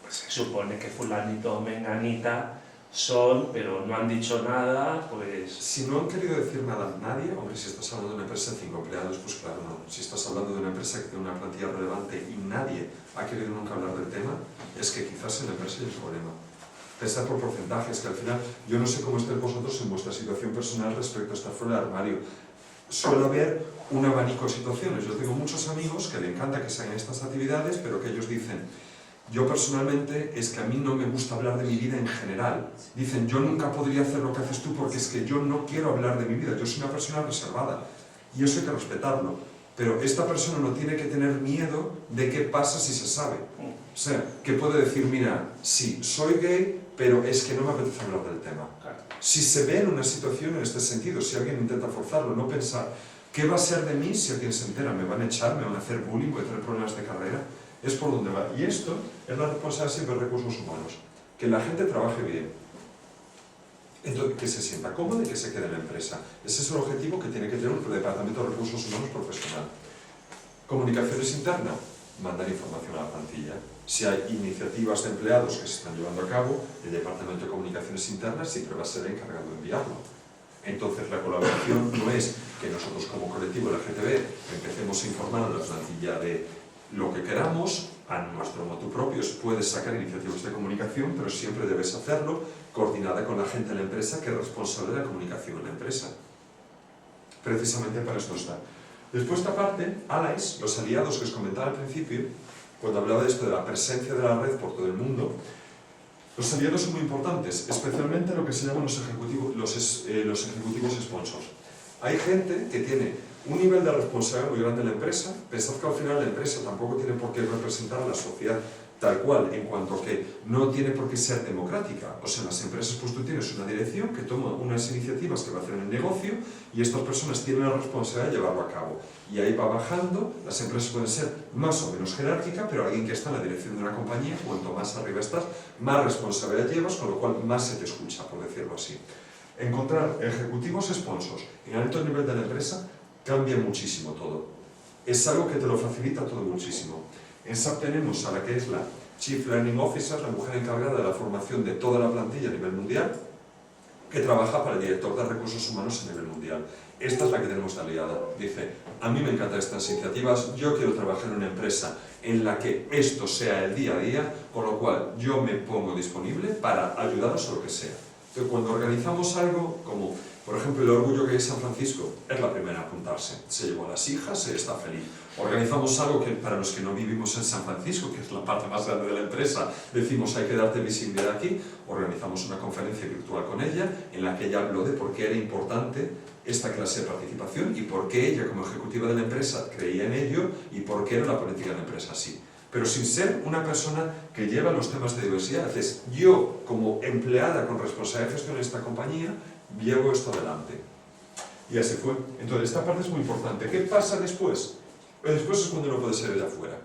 se supone que fulanito o menganita son, pero no han dicho nada, pues... Si no han querido decir nada a nadie, hombre, si estás hablando de una empresa de 5 empleados, pues claro, no. Si estás hablando de una empresa que tiene una plantilla relevante y nadie ha querido nunca hablar del tema, es que quizás en la empresa hay un problema. Pensar por porcentajes, que al final, yo no sé cómo estáis vosotros en vuestra situación personal respecto a estar fuera del armario. Suele haber un abanico de situaciones. Yo tengo muchos amigos que le encanta que se hagan estas actividades, pero que ellos dicen, yo personalmente es que a mí no me gusta hablar de mi vida en general. Dicen, yo nunca podría hacer lo que haces tú porque es que yo no quiero hablar de mi vida, yo soy una persona reservada. y eso hay que respetarlo. Pero esta persona no tiene que tener miedo de qué pasa si se sabe. O sea, que puede decir, mira, sí, soy gay, pero es que no me apetece hablar del tema. Si se ve en una situación en este sentido, si alguien intenta forzarlo, no pensar, ¿qué va a ser de mí si alguien se entera? ¿Me van a echar? ¿Me van a hacer bullying? ¿Voy a tener problemas de carrera? Es por donde va. Y esto es la responsabilidad siempre de recursos humanos. Que la gente trabaje bien. Entonces, que se sienta cómodo y que se quede en la empresa. Ese es el objetivo que tiene que tener un departamento de recursos humanos profesional. Comunicaciones internas, mandar información a la plantilla. Si hay iniciativas de empleados que se están llevando a cabo, el departamento de comunicaciones internas siempre va a ser el encargado de enviarlo. Entonces la colaboración no es que nosotros como colectivo LGTB empecemos a informar a la plantilla de lo que queramos, a nuestro motu propio. Puedes sacar iniciativas de comunicación, pero siempre debes hacerlo coordinada con la gente de la empresa que es responsable de la comunicación en la empresa. Precisamente para esto está. Después esta parte, allies, los aliados que os comentaba al principio, cuando hablaba de esto de la presencia de la red por todo el mundo, los aliados son muy importantes, especialmente lo que se llaman los ejecutivos sponsors. Hay gente que tiene un nivel de responsabilidad muy grande en la empresa. Pensad que al final la empresa tampoco tiene por qué representar a la sociedad tal cual, en cuanto a que no tiene por qué ser democrática. O sea, en las empresas pues tú tienes una dirección que toma unas iniciativas que va a hacer en el negocio y estas personas tienen la responsabilidad de llevarlo a cabo. Y ahí va bajando, las empresas pueden ser más o menos jerárquicas, pero alguien que está en la dirección de una compañía, cuanto más arriba estás, más responsabilidad llevas, con lo cual más se te escucha, por decirlo así. Encontrar ejecutivos sponsors en alto nivel de la empresa cambia muchísimo todo. Es algo que te lo facilita todo muchísimo. En SAP tenemos a la que es la Chief Learning Officer, la mujer encargada de la formación de toda la plantilla a nivel mundial, que trabaja para el director de recursos humanos a nivel mundial. Esta es la que tenemos de aliada. Dice, a mí me encantan estas iniciativas, yo quiero trabajar en una empresa en la que esto sea el día a día, con lo cual yo me pongo disponible para ayudaros a lo que sea. Entonces, cuando organizamos algo como, por ejemplo, el Orgullo Gay San Francisco, es la primera a apuntarse. Se llevó a las hijas, se está feliz. Organizamos algo que para los que no vivimos en San Francisco, que es la parte más grande de la empresa, decimos hay que darte visibilidad aquí. Organizamos una conferencia virtual con ella, en la que ella habló de por qué era importante esta clase de participación y por qué ella, como ejecutiva de la empresa, creía en ello y por qué era la política de la empresa así. Pero sin ser una persona que lleva los temas de diversidad. Entonces, yo, como empleada con responsabilidad de gestión en esta compañía, llevo esto adelante. Y así fue. Entonces, esta parte es muy importante. ¿Qué pasa después? Después es cuando uno puede ser de afuera.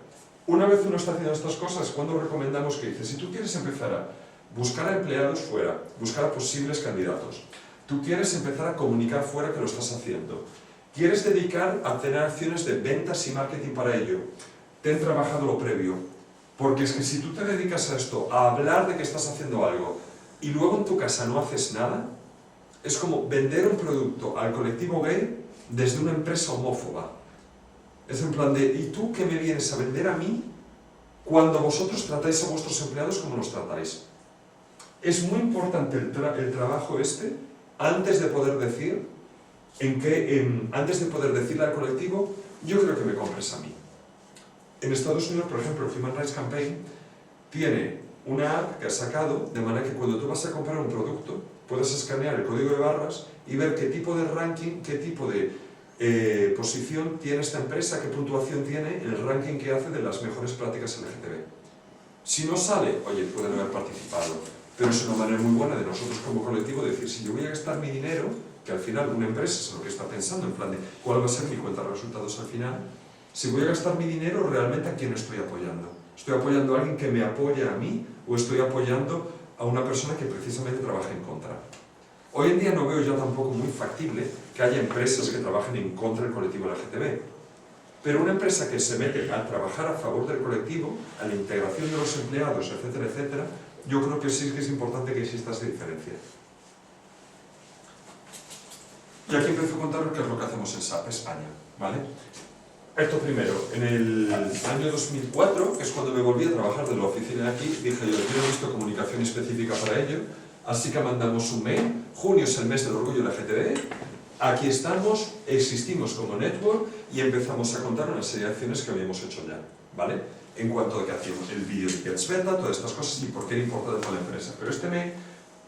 Una vez uno está haciendo estas cosas, cuando recomendamos que dices, si tú quieres empezar a buscar a empleados fuera, buscar a posibles candidatos, tú quieres empezar a comunicar fuera que lo estás haciendo, quieres dedicar a tener acciones de ventas y marketing para ello, ten trabajado lo previo, porque es que si tú te dedicas a esto, a hablar de que estás haciendo algo y luego en tu casa no haces nada, es como vender un producto al colectivo gay desde una empresa homófoba. Es en plan de, ¿y tú qué me vienes a vender a mí cuando vosotros tratáis a vuestros empleados como los tratáis? Es muy importante el trabajo este antes de poder decir antes de poder decirle al colectivo, yo creo que me compres a mí. En Estados Unidos, por ejemplo, Human Rights Campaign tiene una app que ha sacado de manera que cuando tú vas a comprar un producto puedes escanear el código de barras y ver qué tipo de ranking, qué tipo de posición tiene esta empresa, qué puntuación tiene en el ranking que hace de las mejores prácticas LGTB. Si no sale, oye, pueden haber participado, pero es una manera muy buena de nosotros como colectivo decir, si yo voy a gastar mi dinero, que al final una empresa es lo que está pensando, en plan de cuál va a ser mi cuenta de resultados al final, si voy a gastar mi dinero, ¿realmente a quién estoy apoyando? ¿Estoy apoyando a alguien que me apoya a mí o estoy apoyando a una persona que precisamente trabaja en contra? Hoy en día no veo yo tampoco muy factible que haya empresas que trabajen en contra del colectivo LGTB. Pero una empresa que se mete a trabajar a favor del colectivo, a la integración de los empleados, etcétera, etcétera, yo creo que sí que es importante que exista esa diferencia. Y aquí empiezo a contaros qué es lo que hacemos en SAP España, ¿vale? Esto primero, en el año 2004, que es cuando me volví a trabajar de la oficina de aquí, dije yo no he visto comunicación específica para ello, así que mandamos un mail, junio es el mes del orgullo LGTB, aquí estamos, existimos como network y empezamos a contar una serie de acciones que habíamos hecho ya, ¿vale? En cuanto a que hacíamos el vídeo de Gets Beta, todas estas cosas y por qué era importante para la empresa. Pero este mail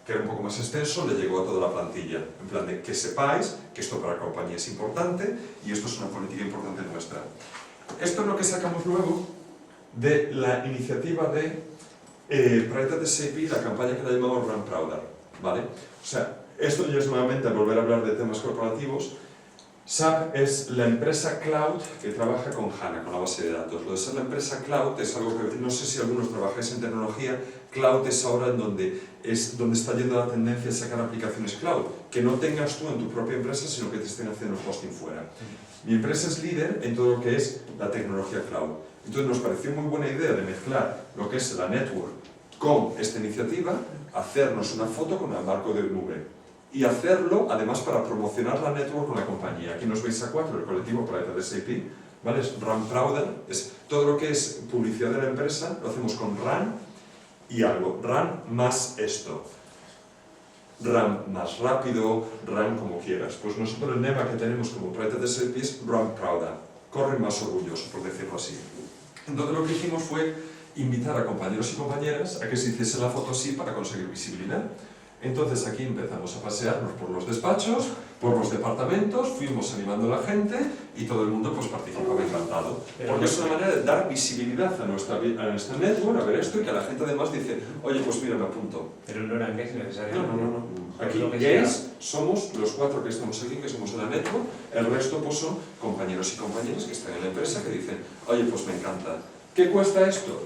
que era un poco más extenso, le llegó a toda la plantilla. En plan de que sepáis que esto para la compañía es importante y esto es una política importante nuestra. Esto es lo que sacamos luego de la iniciativa de Pride at SAP, la campaña que la llamamos Run Prouder, ¿vale? O sea, esto ya es nuevamente volver a hablar de temas corporativos. SAP es la empresa cloud que trabaja con HANA, con la base de datos. Lo de ser la empresa cloud es algo que no sé si algunos trabajáis en tecnología. Cloud es ahora en donde está yendo la tendencia a sacar aplicaciones cloud, que no tengas tú en tu propia empresa, sino que te estén haciendo el hosting fuera. Mi empresa es líder en todo lo que es la tecnología cloud. Entonces nos pareció muy buena idea de mezclar lo que es la network con esta iniciativa, hacernos una foto con el marco de nube. Y hacerlo, además, para promocionar la network con la compañía. Aquí nos veis a 4, el colectivo Pride at SAP, ¿vale? Es Run Prouder, es todo lo que es publicidad de la empresa, lo hacemos con Run y algo. Run más esto. Run más rápido, Run como quieras. Pues nosotros el lema que tenemos como Pride at SAP es Run Prouder, corre más orgulloso, por decirlo así. Entonces lo que hicimos fue invitar a compañeros y compañeras a que se hiciese la foto así para conseguir visibilidad. Entonces aquí empezamos a pasearnos por los despachos, por los departamentos, fuimos animando a la gente y todo el mundo pues participaba encantado. Porque es una manera de dar visibilidad a nuestra network, a ver esto, y que la gente además dice, oye, pues mira, me apunto. Pero no eran gays necesariamente. No. Aquí gays somos los 4 que estamos aquí, que somos de la network, el resto pues son compañeros y compañeras que están en la empresa que dicen, oye, pues me encanta. ¿Qué cuesta esto?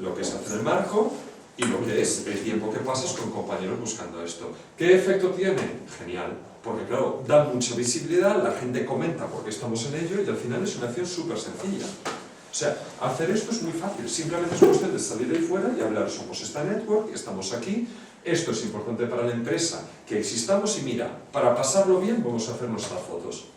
Lo que es hacer el marco, y lo que es el tiempo que pasas con compañeros buscando esto. ¿Qué efecto tiene? Genial, porque claro, da mucha visibilidad, la gente comenta porque estamos en ello y al final es una acción súper sencilla. O sea, hacer esto es muy fácil, simplemente es cuestión de salir ahí fuera y hablar, somos esta network, estamos aquí, esto es importante para la empresa, que existamos y mira, para pasarlo bien vamos a hacer nuestras fotos.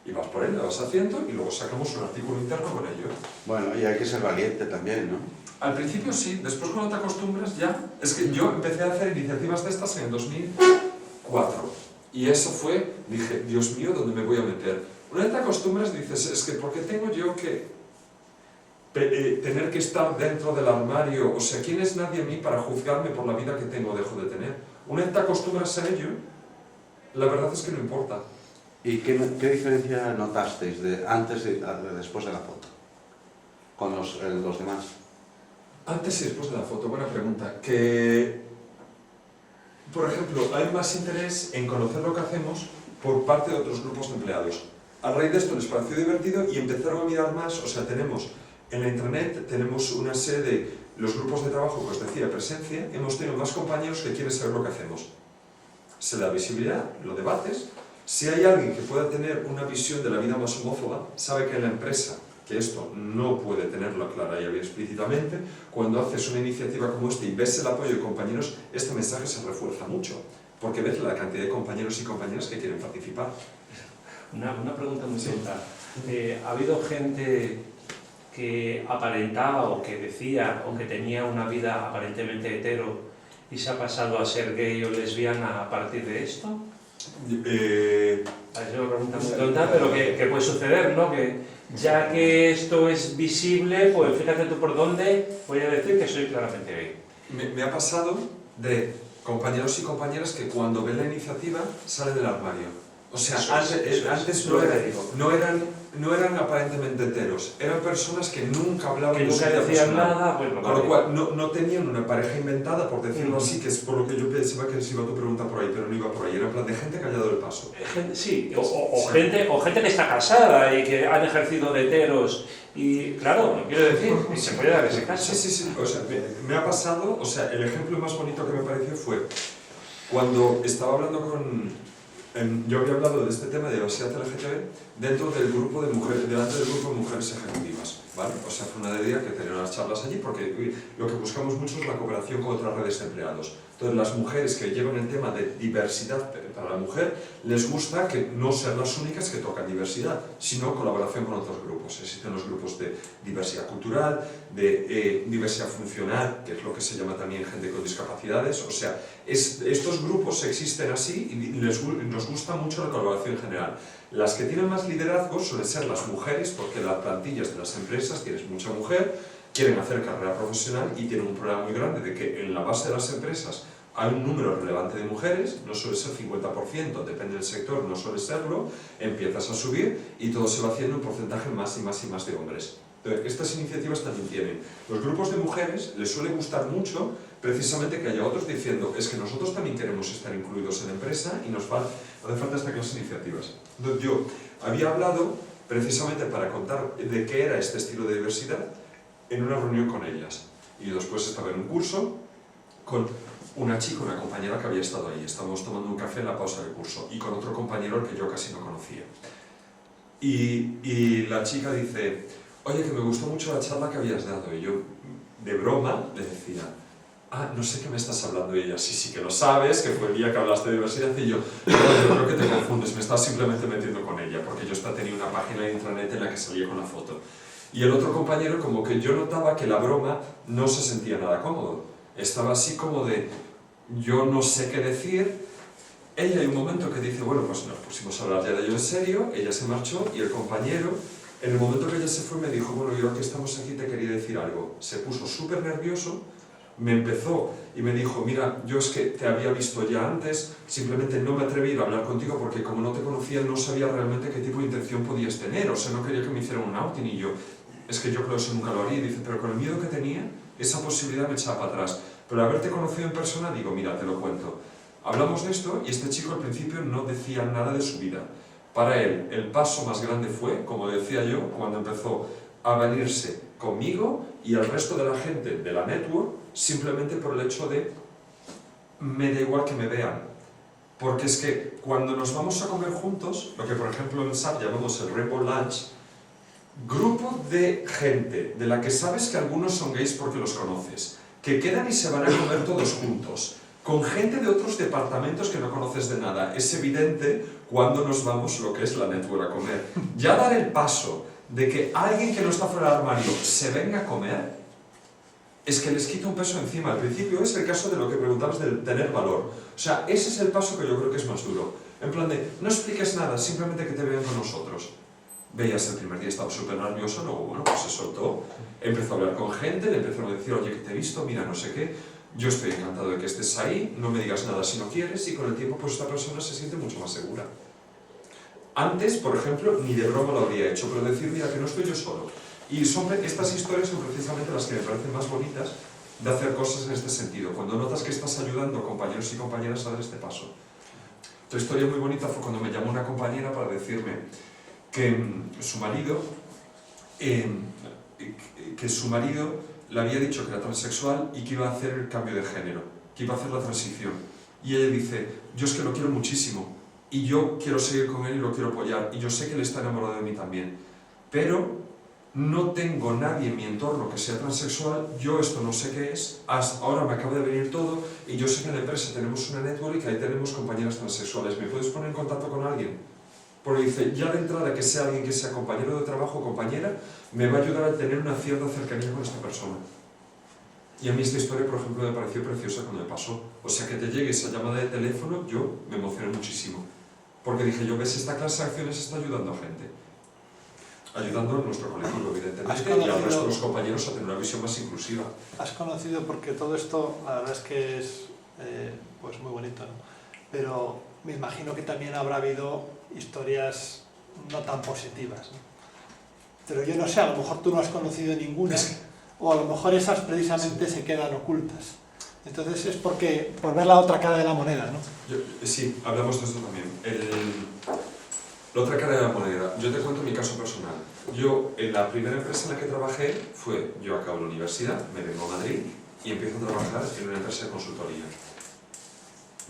Y vas por él, le vas haciendo y luego sacamos un artículo interno con ello. Bueno, y hay que ser valiente también, ¿no? Al principio sí, después cuando te acostumbras ya... Es que yo empecé a hacer iniciativas de estas en el 2004 y eso fue, dije, Dios mío, ¿dónde me voy a meter? Una vez te acostumbras dices, es que ¿por qué tengo yo que tener que estar dentro del armario? O sea, ¿quién es nadie a mí para juzgarme por la vida que tengo o dejo de tener? Una vez te acostumbras a ello, la verdad es que no importa. ¿Y qué diferencia notasteis de antes y después de la foto con los demás? Antes y después de la foto, buena pregunta. Que, por ejemplo, hay más interés en conocer lo que hacemos por parte de otros grupos de empleados. A raíz de esto les pareció divertido y empezaron a mirar más. O sea, tenemos en la intranet, tenemos una serie de los grupos de trabajo que os decía, presencia. Hemos tenido más compañeros que quieren saber lo que hacemos. Se da visibilidad, lo debates. Si hay alguien que pueda tener una visión de la vida más homófoba, sabe que en la empresa que esto no puede tenerlo clara y explícitamente, cuando haces una iniciativa como esta y ves el apoyo de compañeros, este mensaje se refuerza mucho, porque ves la cantidad de compañeros y compañeras que quieren participar. Una pregunta muy tonta. ¿Ha habido gente que aparentaba o que decía o que tenía una vida aparentemente hetero y se ha pasado a ser gay o lesbiana a partir de esto? Es una pregunta muy tonta, pero que puede suceder, ¿no? Que ya que esto es visible, pues fíjate tú por dónde voy a decir que soy claramente gay. Me ha pasado de compañeros y compañeras que cuando ven la iniciativa salen del armario. O sea, antes no eran aparentemente heteros, eran personas que nunca hablaban que de su nunca vida decían personal. nada, pues Con lo cual, no tenían una pareja inventada, por decirlo así, que es por lo que yo pensaba que se iba tu pregunta por ahí, pero no iba por ahí. Era en plan de gente que ha dado el paso. Sí, o gente que está casada y que han ejercido de heteros. Y claro, quiero decir, se puede dar ese caso. Sí. O sea, me ha pasado, o sea, el ejemplo más bonito que me pareció fue cuando estaba hablando con... yo había hablado de este tema de diversidad LGTB dentro del grupo de mujeres, delante del grupo de mujeres ejecutivas, ¿vale? O sea, fue una idea que tener unas charlas allí porque lo que buscamos mucho es la cooperación con otras redes de empleados. Entonces, las mujeres que llevan el tema de diversidad para la mujer, les gusta que no ser las únicas que tocan diversidad, sino colaboración con otros grupos. Existen los grupos de diversidad cultural, de diversidad funcional, que es lo que se llama también gente con discapacidades. O sea, estos grupos existen así y nos gusta mucho la colaboración en general. Las que tienen más liderazgo suelen ser las mujeres, porque en las plantillas de las empresas tienes mucha mujer, quieren hacer carrera profesional y tienen un problema muy grande de que en la base de las empresas hay un número relevante de mujeres, no suele ser 50%, depende del sector, no suele serlo, empiezas a subir y todo se va haciendo un porcentaje más y más y más de hombres. Entonces, estas iniciativas también tienen. Los grupos de mujeres les suele gustar mucho precisamente que haya otros diciendo es que nosotros también queremos estar incluidos en la empresa y nos hace falta esta clase de iniciativas. Entonces yo había hablado precisamente para contar de qué era este estilo de diversidad en una reunión con ellas. Y después estaba en un curso con una chica, una compañera que había estado ahí. Estábamos tomando un café en la pausa del curso y con otro compañero al que yo casi no conocía. Y la chica dice, oye, que me gustó mucho la charla que habías dado. Y yo, de broma, le decía, no sé qué me estás hablando. Y ella, sí que lo sabes, que fue el día que hablaste de diversidad. Y yo, no, yo creo que te confundes, me estás simplemente metiendo con ella, porque yo tenía una página de intranet en la que salía con la foto. Y el otro compañero, como que yo notaba que la broma no se sentía nada cómodo. Estaba así como de, yo no sé qué decir. Ella hay un momento que dice, bueno, pues nos pusimos a hablar ya de ello en serio, ella se marchó y el compañero, en el momento que ella se fue, me dijo, bueno, yo que estamos aquí te quería decir algo. Se puso súper nervioso, me empezó y me dijo, mira, yo es que te había visto ya antes, simplemente no me atreví a ir a hablar contigo porque como no te conocía no sabía realmente qué tipo de intención podías tener, o sea, no quería que me hicieran un outing y yo, es que yo creo que eso nunca lo haría. Y dice, pero con el miedo que tenía, esa posibilidad me echaba para atrás. Pero haberte conocido en persona, digo, mira, te lo cuento. Hablamos de esto y este chico al principio no decía nada de su vida. Para él, el paso más grande fue, como decía yo, cuando empezó a venirse conmigo y al resto de la gente de la network, simplemente por el hecho de, me da igual que me vean. Porque es que cuando nos vamos a comer juntos, lo que por ejemplo en SAP llamamos el Rainbow Lunch, grupo de gente de la que sabes que algunos son gays porque los conoces, que quedan y se van a comer todos juntos, con gente de otros departamentos que no conoces de nada. Es evidente cuando nos vamos lo que es la network a comer. Ya dar el paso de que alguien que no está fuera del armario se venga a comer, es que les quita un peso encima. Al principio es el caso de lo que preguntabas del tener valor. O sea, ese es el paso que yo creo que es más duro. En plan de, no expliques nada, simplemente que te vean con nosotros. Veías el primer día, estaba súper nervioso, luego, bueno, pues se soltó, empezó a hablar con gente, le empezaron a decir, oye, que te he visto, mira, no sé qué, yo estoy encantado de que estés ahí, no me digas nada si no quieres, y con el tiempo pues esta persona se siente mucho más segura. Antes, por ejemplo, ni de broma lo habría hecho, pero decir, mira, que no estoy yo solo. Y estas historias son precisamente las que me parecen más bonitas de hacer cosas en este sentido, cuando notas que estás ayudando a compañeros y compañeras a dar este paso. Otra historia muy bonita fue cuando me llamó una compañera para decirme que su marido le había dicho que era transexual y que iba a hacer el cambio de género, que iba a hacer la transición. Y ella dice, yo es que lo quiero muchísimo y yo quiero seguir con él y lo quiero apoyar y yo sé que él está enamorado de mí también, pero no tengo nadie en mi entorno que sea transexual, yo esto no sé qué es, hasta ahora me acaba de venir todo y yo sé que en la empresa tenemos una network y que ahí tenemos compañeras transexuales, ¿me puedes poner en contacto con alguien? Porque dice, ya de entrada que sea alguien que sea compañero de trabajo o compañera, me va a ayudar a tener una cierta cercanía con esta persona. Y a mí esta historia, por ejemplo, me pareció preciosa cuando me pasó. O sea, que te llegue esa llamada de teléfono, yo me emocioné muchísimo. Porque dije, yo ves, esta clase de acciones está ayudando a gente. Ayudando a nuestro colectivo, evidentemente, y al resto de los compañeros a tener una visión más inclusiva. Has conocido, porque todo esto, la verdad es que es pues muy bonito, ¿no? Pero me imagino que también habrá habido historias no tan positivas, ¿no? Pero yo no sé, a lo mejor tú no has conocido ninguna, o a lo mejor esas precisamente se quedan ocultas. Entonces es por ver la otra cara de la moneda, ¿no? Sí, hablamos de esto también. La otra cara de la moneda. Yo te cuento mi caso personal. Yo, en la primera empresa en la que trabajé, yo acabo la universidad, me vengo a Madrid y empiezo a trabajar en una empresa de consultoría.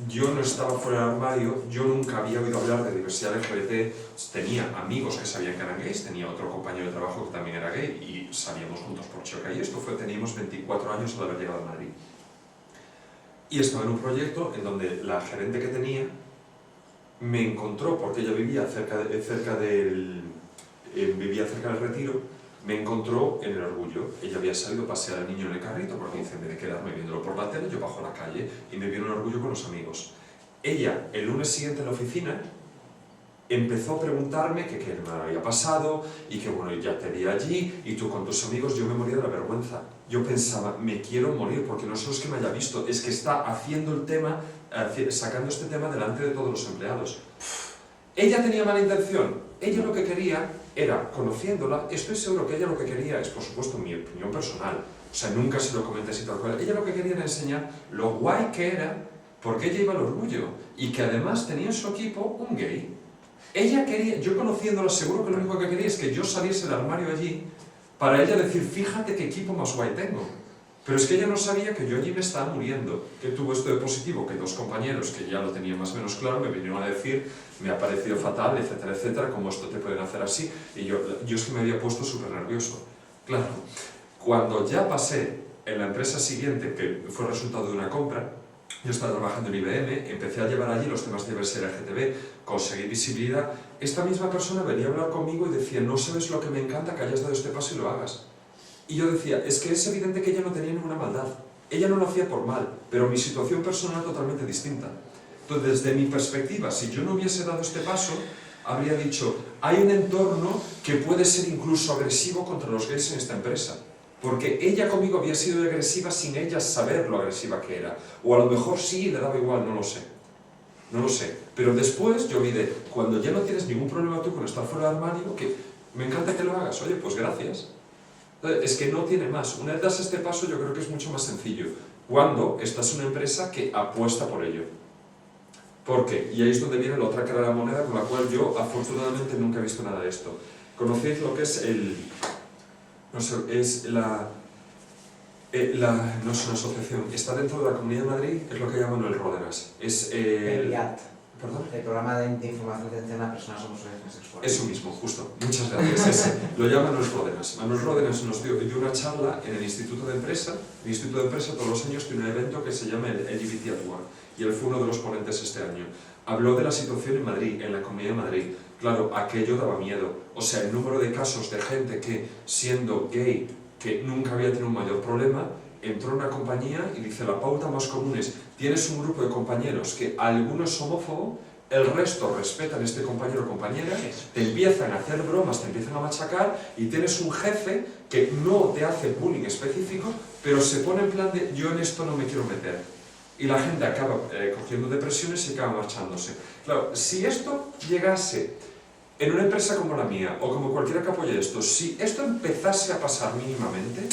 Yo no estaba fuera del armario, yo nunca había oído hablar de diversidad LGBT, tenía amigos que sabían que eran gays, tenía otro compañero de trabajo que también era gay y salíamos juntos por choca y esto teníamos 24 años al haber llegado a Madrid. Y estaba en un proyecto en donde la gerente que tenía me encontró, porque ella vivía cerca del Retiro, me encontró en el Orgullo. Ella había salido a pasear al niño en el carrito porque dice, en vez de quedarme viéndolo por la tele, yo bajo a la calle y me vio en el Orgullo con los amigos. Ella, el lunes siguiente en la oficina, empezó a preguntarme que qué me había pasado y que bueno, ya te vi allí y tú con tus amigos. Yo me moría de la vergüenza. Yo pensaba, me quiero morir, porque no solo es que me haya visto, es que está haciendo el tema, sacando este tema delante de todos los empleados. Ella tenía mala intención. Ella lo que quería era, conociéndola, estoy seguro que ella lo que quería es, por supuesto, mi opinión personal. O sea, nunca se lo comenté así tal cual. Ella lo que quería era enseñar lo guay que era, porque ella iba al orgullo, y que además tenía en su equipo un gay. Ella quería, yo conociéndola, seguro que lo único que quería es que yo saliese del armario allí para ella decir, fíjate qué equipo más guay tengo. Pero es que ella no sabía que yo allí me estaba muriendo, que tuvo esto de positivo, que 2 compañeros que ya lo tenían más o menos claro me vinieron a decir, me ha parecido fatal, etcétera, etcétera, cómo esto te pueden hacer así. Y yo es que me había puesto súper nervioso. Claro, cuando ya pasé en la empresa siguiente, que fue resultado de una compra, yo estaba trabajando en IBM, empecé a llevar allí los temas de diversidad LGTB, conseguí visibilidad. Esta misma persona venía a hablar conmigo y decía, no sabes lo que me encanta que hayas dado este paso y lo hagas. Y yo decía, es que es evidente que ella no tenía ninguna maldad. Ella no lo hacía por mal, pero mi situación personal totalmente distinta. Entonces, desde mi perspectiva, si yo no hubiese dado este paso, habría dicho, hay un entorno que puede ser incluso agresivo contra los gays en esta empresa. Porque ella conmigo había sido agresiva sin ella saber lo agresiva que era. O a lo mejor sí, le daba igual, no lo sé. No lo sé. Pero después yo vi de, cuando ya no tienes ningún problema tú con estar fuera del armario, que me encanta que lo hagas, oye, pues gracias. Es que no tiene más. Una vez das este paso yo creo que es mucho más sencillo. Cuando estás en una empresa que apuesta por ello. Porque, y ahí es donde viene la otra cara de la moneda con la cual yo afortunadamente nunca he visto nada de esto. ¿Conocéis lo que es no sé, es no es una asociación, está dentro de la Comunidad de Madrid, es lo que llaman el Ródenas. Es PERIAT, ¿Perdón? el programa de información de atención a personas homosexuales y sexuales. Eso mismo, justo. Muchas gracias. Ese. Lo llama Manuel Ródenas. Manuel Ródenas nos dio una charla en el Instituto de Empresa. El Instituto de Empresa todos los años tiene un evento que se llama el LGBT at Work, y él fue uno de los ponentes este año. Habló de la situación en Madrid, en la Comunidad de Madrid. Claro, aquello daba miedo. O sea, el número de casos de gente que, siendo gay, que nunca había tenido un mayor problema, entró en una compañía y dice, la pauta más común es, tienes un grupo de compañeros que alguno es homófobo, el resto respetan a este compañero o compañera, te empiezan a hacer bromas, te empiezan a machacar, y tienes un jefe que no te hace bullying específico, pero se pone en plan de, yo en esto no me quiero meter. Y la gente acaba cogiendo depresiones y acaba marchándose. Claro, si esto llegase en una empresa como la mía, o como cualquiera que apoye esto, si esto empezase a pasar mínimamente,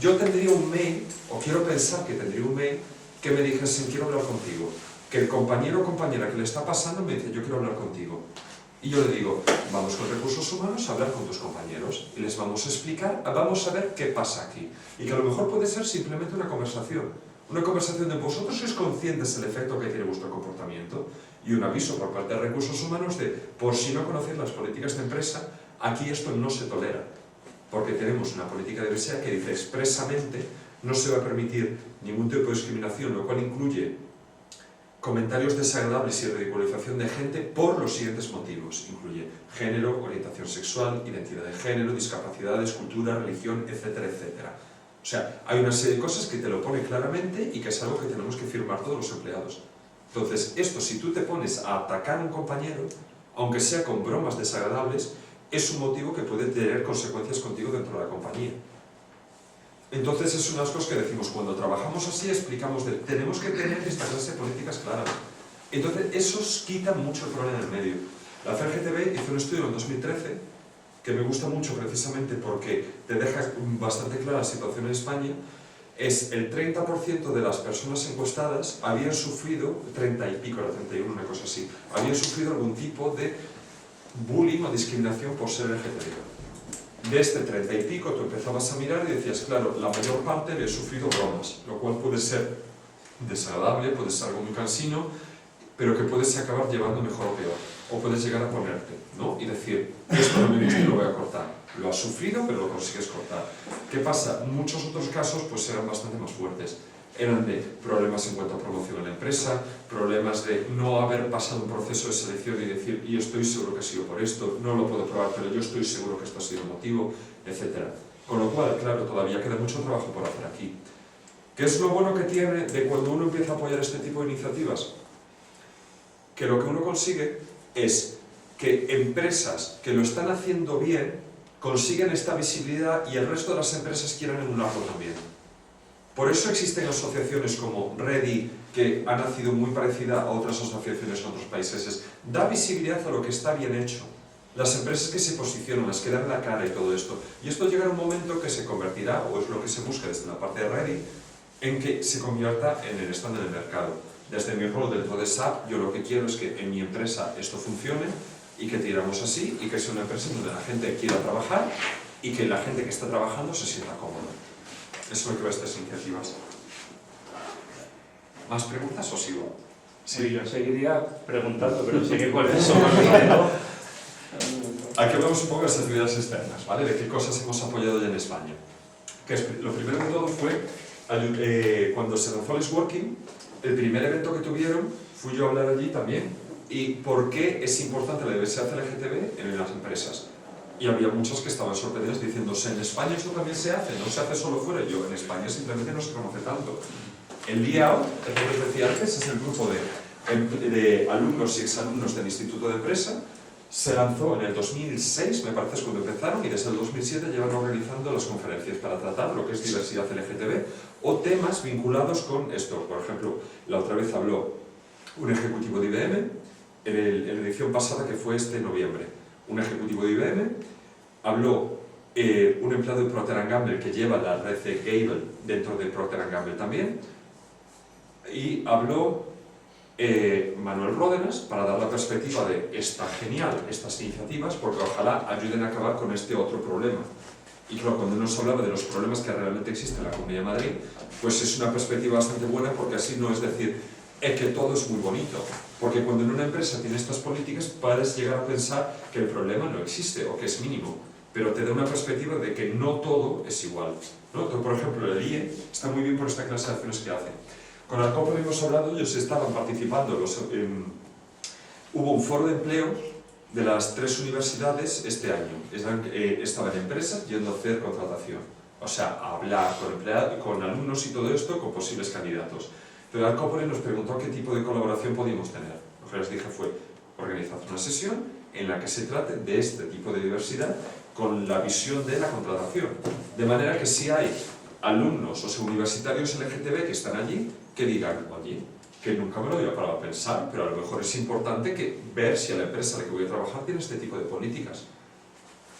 yo tendría un mail, o quiero pensar que tendría un mail, que me dijesen, quiero hablar contigo. Que el compañero o compañera que le está pasando me dice, yo quiero hablar contigo. Y yo le digo, vamos con recursos humanos a hablar con tus compañeros, y les vamos a explicar, vamos a ver qué pasa aquí. Y que a lo mejor puede ser simplemente una conversación de vosotros sois conscientes del efecto que tiene vuestro comportamiento, y un aviso por parte de recursos humanos de, por si no conocéis las políticas de empresa, aquí esto no se tolera, porque tenemos una política de diversidad que dice expresamente no se va a permitir ningún tipo de discriminación, lo cual incluye comentarios desagradables y ridiculización de gente por los siguientes motivos. Incluye género, orientación sexual, identidad de género, discapacidades, cultura, religión, etcétera, etcétera. O sea, hay una serie de cosas que te lo pone claramente y que es algo que tenemos que firmar todos los empleados. Entonces, esto, si tú te pones a atacar a un compañero, aunque sea con bromas desagradables, es un motivo que puede tener consecuencias contigo dentro de la compañía. Entonces, es una de las cosas que decimos, cuando trabajamos así, explicamos de, tenemos que tener esta clase de políticas claras. Entonces, esos quitan mucho el problema del medio. La CGTB hizo un estudio en 2013, que me gusta mucho precisamente porque te deja bastante clara la situación en España. Es el 30% de las personas encuestadas habían sufrido, 30 y pico, era 31, una cosa así, habían sufrido algún tipo de bullying o discriminación por ser LGTB. De este 30 y pico tú empezabas a mirar y decías, claro, la mayor parte había sufrido bromas, lo cual puede ser desagradable, puede ser algo muy cansino, pero que puedes acabar llevando mejor o peor. O puedes llegar a ponerte, ¿no? Y decir, esto no me gusta y lo voy a cortar. Lo has sufrido, pero lo consigues cortar. ¿Qué pasa? Muchos otros casos pues eran bastante más fuertes. Eran de problemas en cuanto a promoción en la empresa, problemas de no haber pasado un proceso de selección y decir, y estoy seguro que ha sido por esto, no lo puedo probar, pero yo estoy seguro que esto ha sido el motivo, etc. Con lo cual, claro, todavía queda mucho trabajo por hacer aquí. ¿Qué es lo bueno que tiene de cuando uno empieza a apoyar este tipo de iniciativas? Que lo que uno consigue es que empresas que lo están haciendo bien consiguen esta visibilidad y el resto de las empresas quieren emularlo también. Por eso existen asociaciones como Ready, que ha nacido muy parecida a otras asociaciones en otros países. Da visibilidad a lo que está bien hecho. Las empresas que se posicionan, las que dan la cara y todo esto. Y esto llegará a un momento que se convertirá, o es lo que se busca desde la parte de Ready, en que se convierta en el estándar del mercado. Desde mi rol dentro de SAP, yo lo que quiero es que en mi empresa esto funcione y que tiramos así y que sea una empresa donde la gente quiera trabajar y que la gente que está trabajando se sienta cómoda. Eso es lo que va a estas iniciativas. ¿Más preguntas o sigo? Sí, yo seguiría preguntando, pero sé que con eso más dinero. Aquí hablamos un poco de las actividades externas, ¿vale? De qué cosas hemos apoyado ya en España. Lo primero de todo fue, cuando se lanzó el Working, el primer evento que tuvieron, fui yo a hablar allí también, y por qué es importante la diversidad LGTB en las empresas. Y había muchos que estaban sorprendidos diciéndose, en España esto también se hace, no se hace solo fuera. Yo, en España simplemente no se conoce tanto. El LIAO, el que os decía antes, es el grupo de alumnos y exalumnos del Instituto de Empresa. Se lanzó en el 2006, me parece es cuando empezaron, y desde el 2007 llevan organizando las conferencias para tratar lo que es diversidad LGTB o temas vinculados con esto. Por ejemplo, la otra vez habló un ejecutivo de IBM, en la edición pasada que fue este noviembre, un ejecutivo de IBM, habló un empleado de Procter & Gamble que lleva la red de Gable dentro de Procter & Gamble también, y habló Manuel Ródenas para dar la perspectiva de está genial estas iniciativas porque ojalá ayuden a acabar con este otro problema. Y claro, cuando nos hablaba de los problemas que realmente existen en la Comunidad de Madrid, pues es una perspectiva bastante buena porque así no es decir que todo es muy bonito. Porque cuando en una empresa tiene estas políticas puedes llegar a pensar que el problema no existe o que es mínimo, pero te da una perspectiva de que no todo es igual, ¿no? Entonces, por ejemplo, el IE está muy bien por esta clase de acciones que hace. Con Alcopo hemos hablado, ellos estaban participando, hubo un foro de empleo de las 3 universidades este año. Estaban empresas yendo a hacer contratación, o sea, a hablar con alumnos y todo esto, con posibles candidatos. Pero Alcopo nos preguntó qué tipo de colaboración podíamos tener. Lo que les dije fue organizar una sesión en la que se trate de este tipo de diversidad con la visión de la contratación. De manera que si hay alumnos o universitarios LGTB que están allí, que digan, oye, que nunca me lo había parado a pensar, pero a lo mejor es importante ver si a la empresa a la que voy a trabajar tiene este tipo de políticas.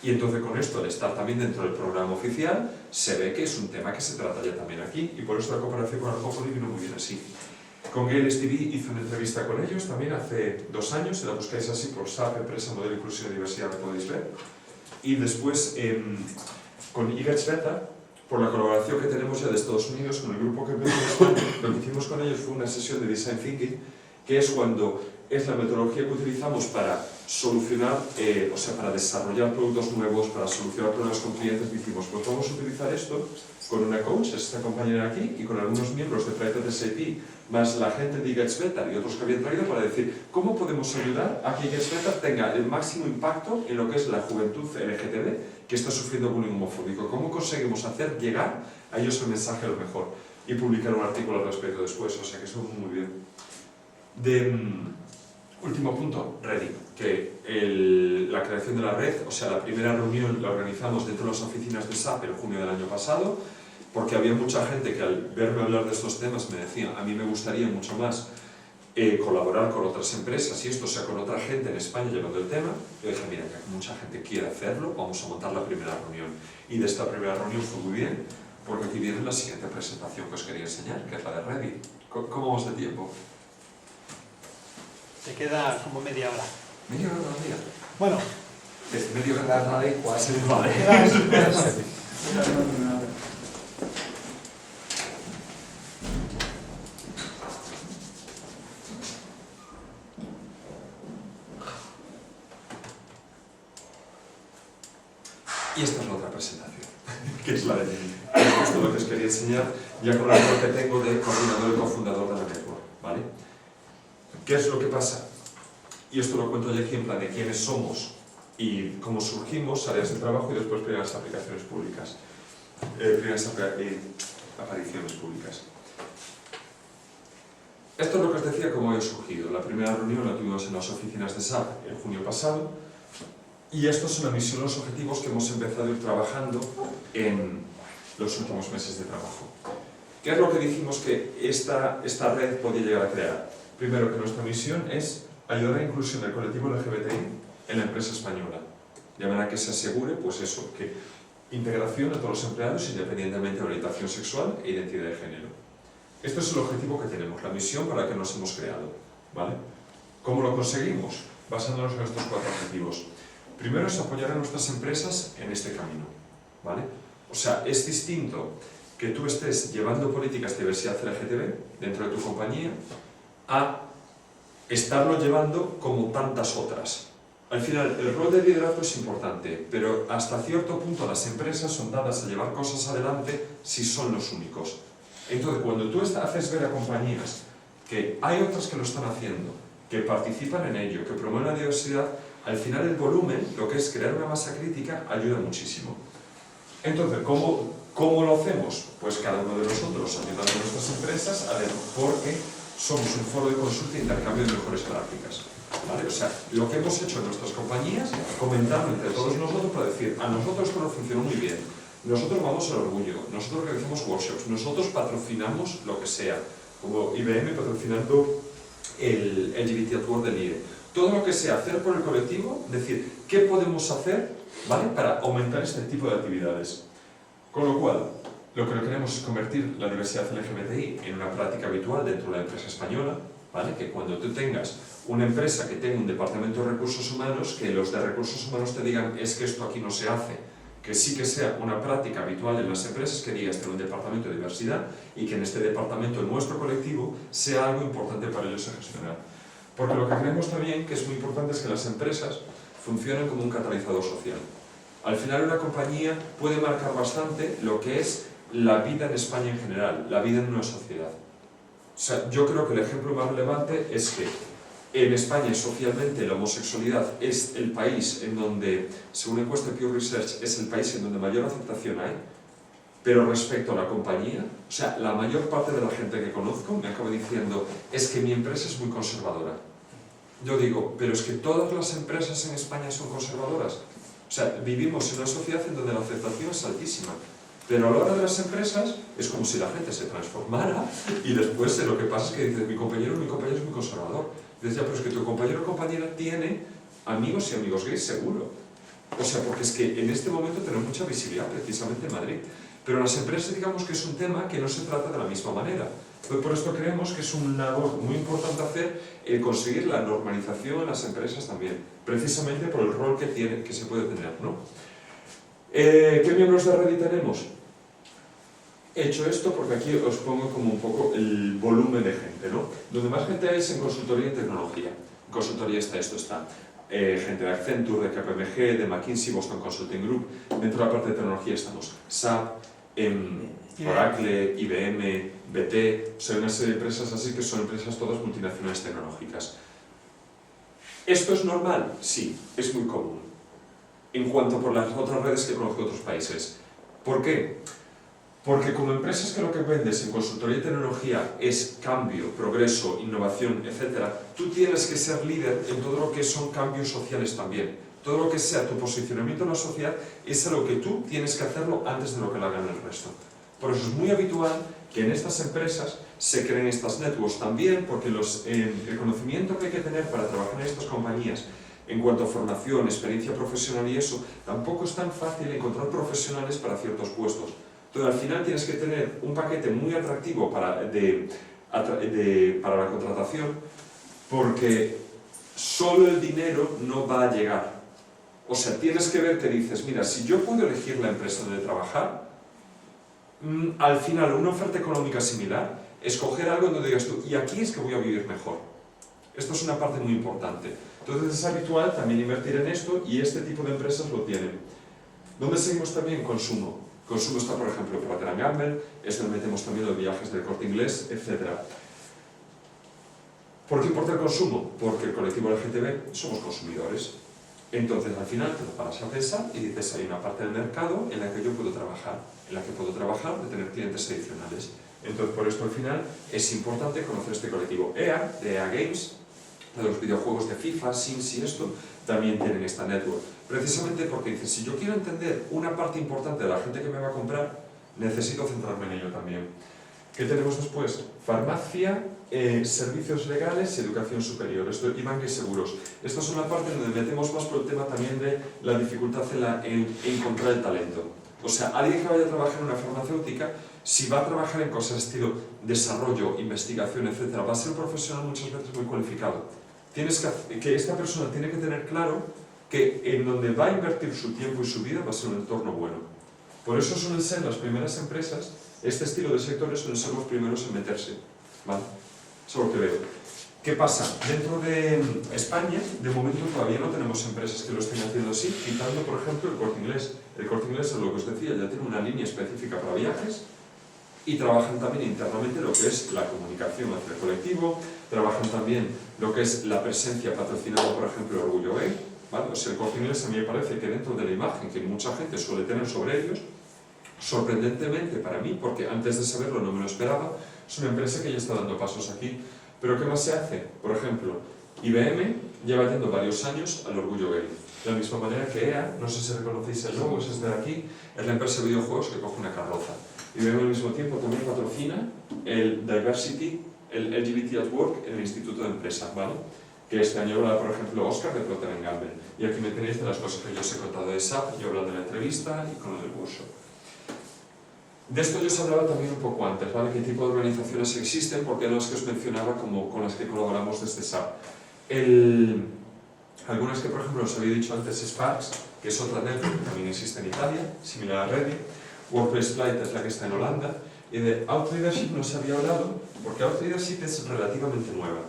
Y entonces con esto, al estar también dentro del programa oficial, se ve que es un tema que se trata ya también aquí, y por eso la cooperación con Alcopoly vino muy bien así. Con Gale TV hice una entrevista con ellos también hace 2 años, si la buscáis así por SAP, Empresa, Modelo, Inclusión y Diversidad, lo podéis ver. Y después con IGETSBETA, por la colaboración que tenemos ya de Estados Unidos con el grupo que empezó en España, lo que hicimos con ellos fue una sesión de Design Thinking, que es cuando es la metodología que utilizamos para solucionar, o sea, para desarrollar productos nuevos, para solucionar problemas con clientes. Dijimos, pues vamos a utilizar esto con una coach, esta compañera aquí, y con algunos miembros de Private SAP, más la gente de IGETSBETA y otros que habían traído para decir cómo podemos ayudar a que IGETSBETA tenga el máximo impacto en lo que es la juventud LGTB que está sufriendo bullying homofóbico. ¿Cómo conseguimos hacer llegar a ellos el mensaje a lo mejor? Y publicar un artículo al respecto después, o sea que eso muy bien. Último punto, Ready, que la creación de la red, o sea, la primera reunión la organizamos dentro de las oficinas de SAP en junio del año pasado, porque había mucha gente que al verme hablar de estos temas me decía, a mí me gustaría mucho más colaborar con otras empresas y esto, o sea, con otra gente en España llevando el tema. Yo dije, mira, que mucha gente quiere hacerlo, vamos a montar la primera reunión. Y de esta primera reunión fue muy bien, porque aquí viene la siguiente presentación que os quería enseñar, que es la de Ready. ¿Cómo vamos de tiempo? Te queda como media hora. ¿Media hora todavía? Bueno. Desde media hora nada y cuál. Vale. Y esta es la otra presentación, que es la de justo lo que os quería enseñar, ya con el rol que tengo de coordinador y cofundador de la network, ¿vale? ¿Qué es lo que pasa? Y esto lo cuento ya aquí en plan de quiénes somos y cómo surgimos, áreas de trabajo y después primeras aplicaciones públicas, primeras apariciones públicas. Esto es lo que os decía cómo había surgido. La primera reunión la tuvimos en las oficinas de SAP en junio pasado, y estos son la misión, los objetivos que hemos empezado a ir trabajando en los últimos meses de trabajo. ¿Qué es lo que dijimos que esta red podía llegar a crear? Primero, que nuestra misión es ayudar a la inclusión del colectivo LGBTI en la empresa española, de manera que se asegure, pues eso, que integración de todos los empleados independientemente de orientación sexual e identidad de género. Este es el objetivo que tenemos, la misión para la que nos hemos creado, ¿vale? ¿Cómo lo conseguimos? Basándonos en estos 4 objetivos. Primero es apoyar a nuestras empresas en este camino, ¿vale? O sea, es distinto que tú estés llevando políticas de diversidad LGTB dentro de tu compañía a estarlo llevando como tantas otras. Al final, el rol de liderazgo es importante, pero hasta cierto punto las empresas son dadas a llevar cosas adelante si son los únicos. Entonces, cuando tú haces ver a compañías que hay otras que lo están haciendo, que participan en ello, que promueven la diversidad, al final el volumen, lo que es crear una masa crítica, ayuda muchísimo. Entonces, ¿cómo lo hacemos? Pues cada uno de nosotros ayudando a nuestras empresas a ver, porque somos un foro de consulta e intercambio de mejores prácticas, ¿vale? O sea, lo que hemos hecho en nuestras compañías, comentando entre todos nosotros para decir, a nosotros esto nos funcionó muy bien, nosotros vamos al orgullo, nosotros realizamos workshops, nosotros patrocinamos lo que sea, como IBM patrocinando el LGBT Award del IE. Todo lo que sea hacer por el colectivo, decir, ¿qué podemos hacer, ¿vale?, para aumentar este tipo de actividades? Con lo cual, lo que queremos es convertir la diversidad LGBTI en una práctica habitual dentro de la empresa española, ¿vale? Que cuando tú tengas una empresa que tenga un departamento de recursos humanos, que los de recursos humanos te digan, es que esto aquí no se hace, que sí que sea una práctica habitual en las empresas, que digas tener un departamento de diversidad y que en este departamento, nuestro colectivo, sea algo importante para ellos a gestionar. Porque lo que creemos también que es muy importante es que las empresas funcionen como un catalizador social. Al final una compañía puede marcar bastante lo que es la vida en España en general, la vida en una sociedad. O sea, yo creo que el ejemplo más relevante es que en España socialmente la homosexualidad es el país en donde, según la encuesta de Pew Research, es el país en donde mayor aceptación hay, pero respecto a la compañía, o sea, la mayor parte de la gente que conozco me acaba diciendo, es que mi empresa es muy conservadora. Yo digo, pero es que todas las empresas en España son conservadoras. O sea, vivimos en una sociedad en donde la aceptación es altísima. Pero a la hora de las empresas es como si la gente se transformara y después lo que pasa es que dices, mi compañero es muy conservador. Y dices, ya, pero es que tu compañero o compañera tiene amigos y amigos gays seguro. O sea, porque es que en este momento tenemos mucha visibilidad precisamente en Madrid. Pero en las empresas digamos que es un tema que no se trata de la misma manera. Entonces, por esto creemos que es una labor muy importante hacer el conseguir la normalización en las empresas también, precisamente por el rol que se puede tener, ¿no? ¿Qué miembros de Ready tenemos? He hecho esto porque aquí os pongo como un poco el volumen de gente, ¿no? Donde más gente hay es en consultoría y tecnología. En consultoría está gente de Accenture, de KPMG, de McKinsey, Boston Consulting Group. Dentro de la parte de tecnología estamos SAP, Oracle, IBM, BT, o sea, una serie de empresas así que son empresas todas multinacionales tecnológicas. ¿Esto es normal? Sí, es muy común. En cuanto por las otras redes que conozco de otros países. ¿Por qué? Porque como empresas que lo que vendes en consultoría y tecnología es cambio, progreso, innovación, etc., tú tienes que ser líder en todo lo que son cambios sociales también. Todo lo que sea tu posicionamiento en la sociedad es algo que tú tienes que hacerlo antes de lo que lo hagan el resto. Por eso es muy habitual que en estas empresas se creen estas networks también, porque el conocimiento que hay que tener para trabajar en estas compañías en cuanto a formación, experiencia profesional y eso, tampoco es tan fácil encontrar profesionales para ciertos puestos. Entonces, al final tienes que tener un paquete muy atractivo para la contratación, porque solo el dinero no va a llegar. O sea, tienes que ver que dices, mira, si yo puedo elegir la empresa donde trabajar, al final una oferta económica similar, escoger algo donde digas tú, y aquí es que voy a vivir mejor. Esto es una parte muy importante. Entonces es habitual también invertir en esto y este tipo de empresas lo tienen. ¿Dónde seguimos también? Consumo. Consumo está, por ejemplo, Procter & Gamble, esto le metemos también los viajes del Corte Inglés, etc. ¿Por qué importa el consumo? Porque el colectivo LGTB somos consumidores. Entonces, al final, te lo paras a pensar y dices, hay una parte del mercado en la que yo puedo trabajar, de tener clientes adicionales. Entonces, por esto al final es importante conocer este colectivo. EA, de EA Games, de los videojuegos de FIFA, Sims y esto, también tienen esta network. Precisamente porque dicen, si yo quiero entender una parte importante de la gente que me va a comprar, necesito centrarme en ello también. ¿Qué tenemos después? Farmacia, servicios legales y educación superior. Esto, y banca y seguros. Estas son la parte donde metemos más por el tema también de la dificultad en encontrar el talento. O sea, alguien que vaya a trabajar en una farmacéutica, si va a trabajar en cosas estilo desarrollo, investigación, etc., va a ser un profesional muchas veces muy cualificado. Que esta persona tiene que tener claro que en donde va a invertir su tiempo y su vida va a ser un entorno bueno. Por eso suelen ser las primeras empresas, este estilo de sectores suelen ser los primeros en meterse. ¿Vale? Eso es lo que veo. ¿Qué pasa? Dentro de España, de momento todavía no tenemos empresas que lo estén haciendo así, quitando, por ejemplo, el Corte Inglés. El Corte Inglés, es lo que os decía, ya tiene una línea específica para viajes y trabajan también internamente lo que es la comunicación hacia el colectivo, trabajan también lo que es la presencia patrocinada, por ejemplo, el Orgullo Gay. ¿Vale? O sea, el Corte Inglés a mí me parece que dentro de la imagen que mucha gente suele tener sobre ellos, sorprendentemente para mí, porque antes de saberlo no me lo esperaba, es una empresa que ya está dando pasos aquí. Pero ¿qué más se hace? Por ejemplo, IBM lleva yendo varios años al Orgullo Gay. De la misma manera que EA, no sé si reconocéis el logo, es de aquí, es la empresa de videojuegos que coge una carroza. IBM al mismo tiempo también patrocina el Diversity, el LGBT at Work en el Instituto de Empresa, ¿vale? Que este año habla, por ejemplo, Oscar de Procter & Gamble. Y aquí me tenéis de las cosas que yo os he contado de SAP, yo hablando en la entrevista y con lo del workshop. De esto yo os hablaba también un poco antes, ¿vale? ¿Qué tipo de organizaciones existen? Porque eran las que os mencionaba como con las que colaboramos desde SAP. Algunas que, por ejemplo, os había dicho antes, Sparks, que es otra network que también existe en Italia, similar a Reddit. WordPress Flight es la que está en Holanda. Y de Outleadership no se había hablado, porque Outleadership es relativamente nueva.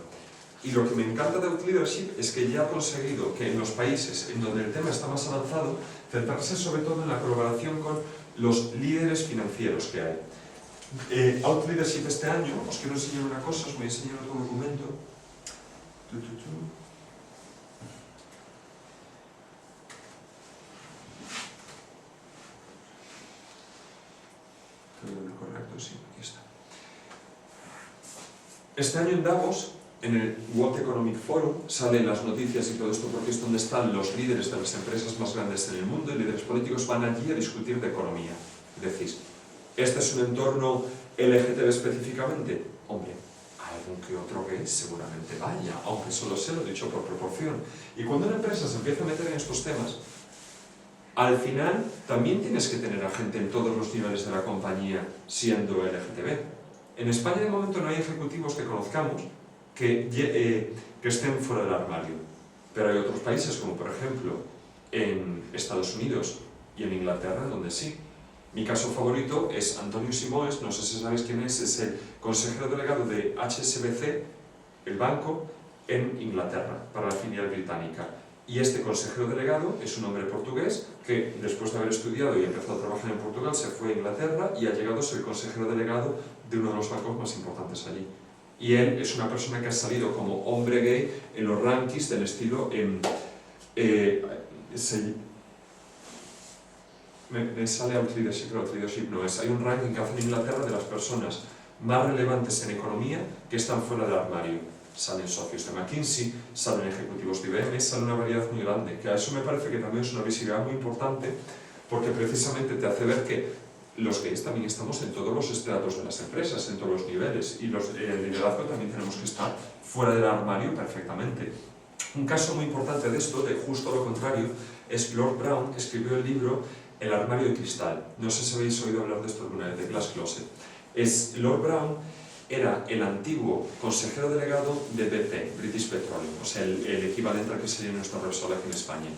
Y lo que me encanta de Outleadership es que ya ha conseguido que en los países en donde el tema está más avanzado, centrarse sobre todo en la colaboración con los líderes financieros que hay. Outleadership este año, os quiero enseñar una cosa, os voy a enseñar otro documento. Correcto, sí, aquí está. Este año en Davos, en el World Economic Forum, salen las noticias y todo esto porque es donde están los líderes de las empresas más grandes en el mundo y líderes políticos van allí a discutir de economía. Decís, ¿este es un entorno LGTB específicamente? Hombre, algún que otro que seguramente vaya, aunque solo se lo he dicho por proporción. Y cuando una empresa se empieza a meter en estos temas, al final también tienes que tener a gente en todos los niveles de la compañía siendo LGTB. En España de momento no hay ejecutivos que conozcamos que estén fuera del armario, pero hay otros países como por ejemplo en Estados Unidos y en Inglaterra donde sí. Mi caso favorito es Antonio Simoes, no sé si sabéis quién es el consejero delegado de HSBC, el banco, en Inglaterra, para la filial británica. Y este consejero delegado es un hombre portugués que después de haber estudiado y empezado a trabajar en Portugal se fue a Inglaterra y ha llegado a ser el consejero delegado de uno de los bancos más importantes allí. Y él es una persona que ha salido como hombre gay en los rankings del estilo me sale Outleadership, pero Outleadership no es. Hay un ranking que hace en Inglaterra de las personas más relevantes en economía que están fuera del armario. Salen socios de McKinsey, salen ejecutivos de IBM, sale una variedad muy grande, que a eso me parece que también es una visibilidad muy importante porque precisamente te hace ver que los gays también estamos en todos los estratos de las empresas, en todos los niveles, y el liderazgo también tenemos que estar fuera del armario perfectamente. Un caso muy importante de esto, de justo lo contrario, es Lord Brown, que escribió el libro El armario de cristal. No sé si habéis oído hablar de esto alguna vez, de Glass Closet. Lord Brown era el antiguo consejero delegado de BP, British Petroleum, o sea, el equivalente al que sería nuestro Repsol aquí en España.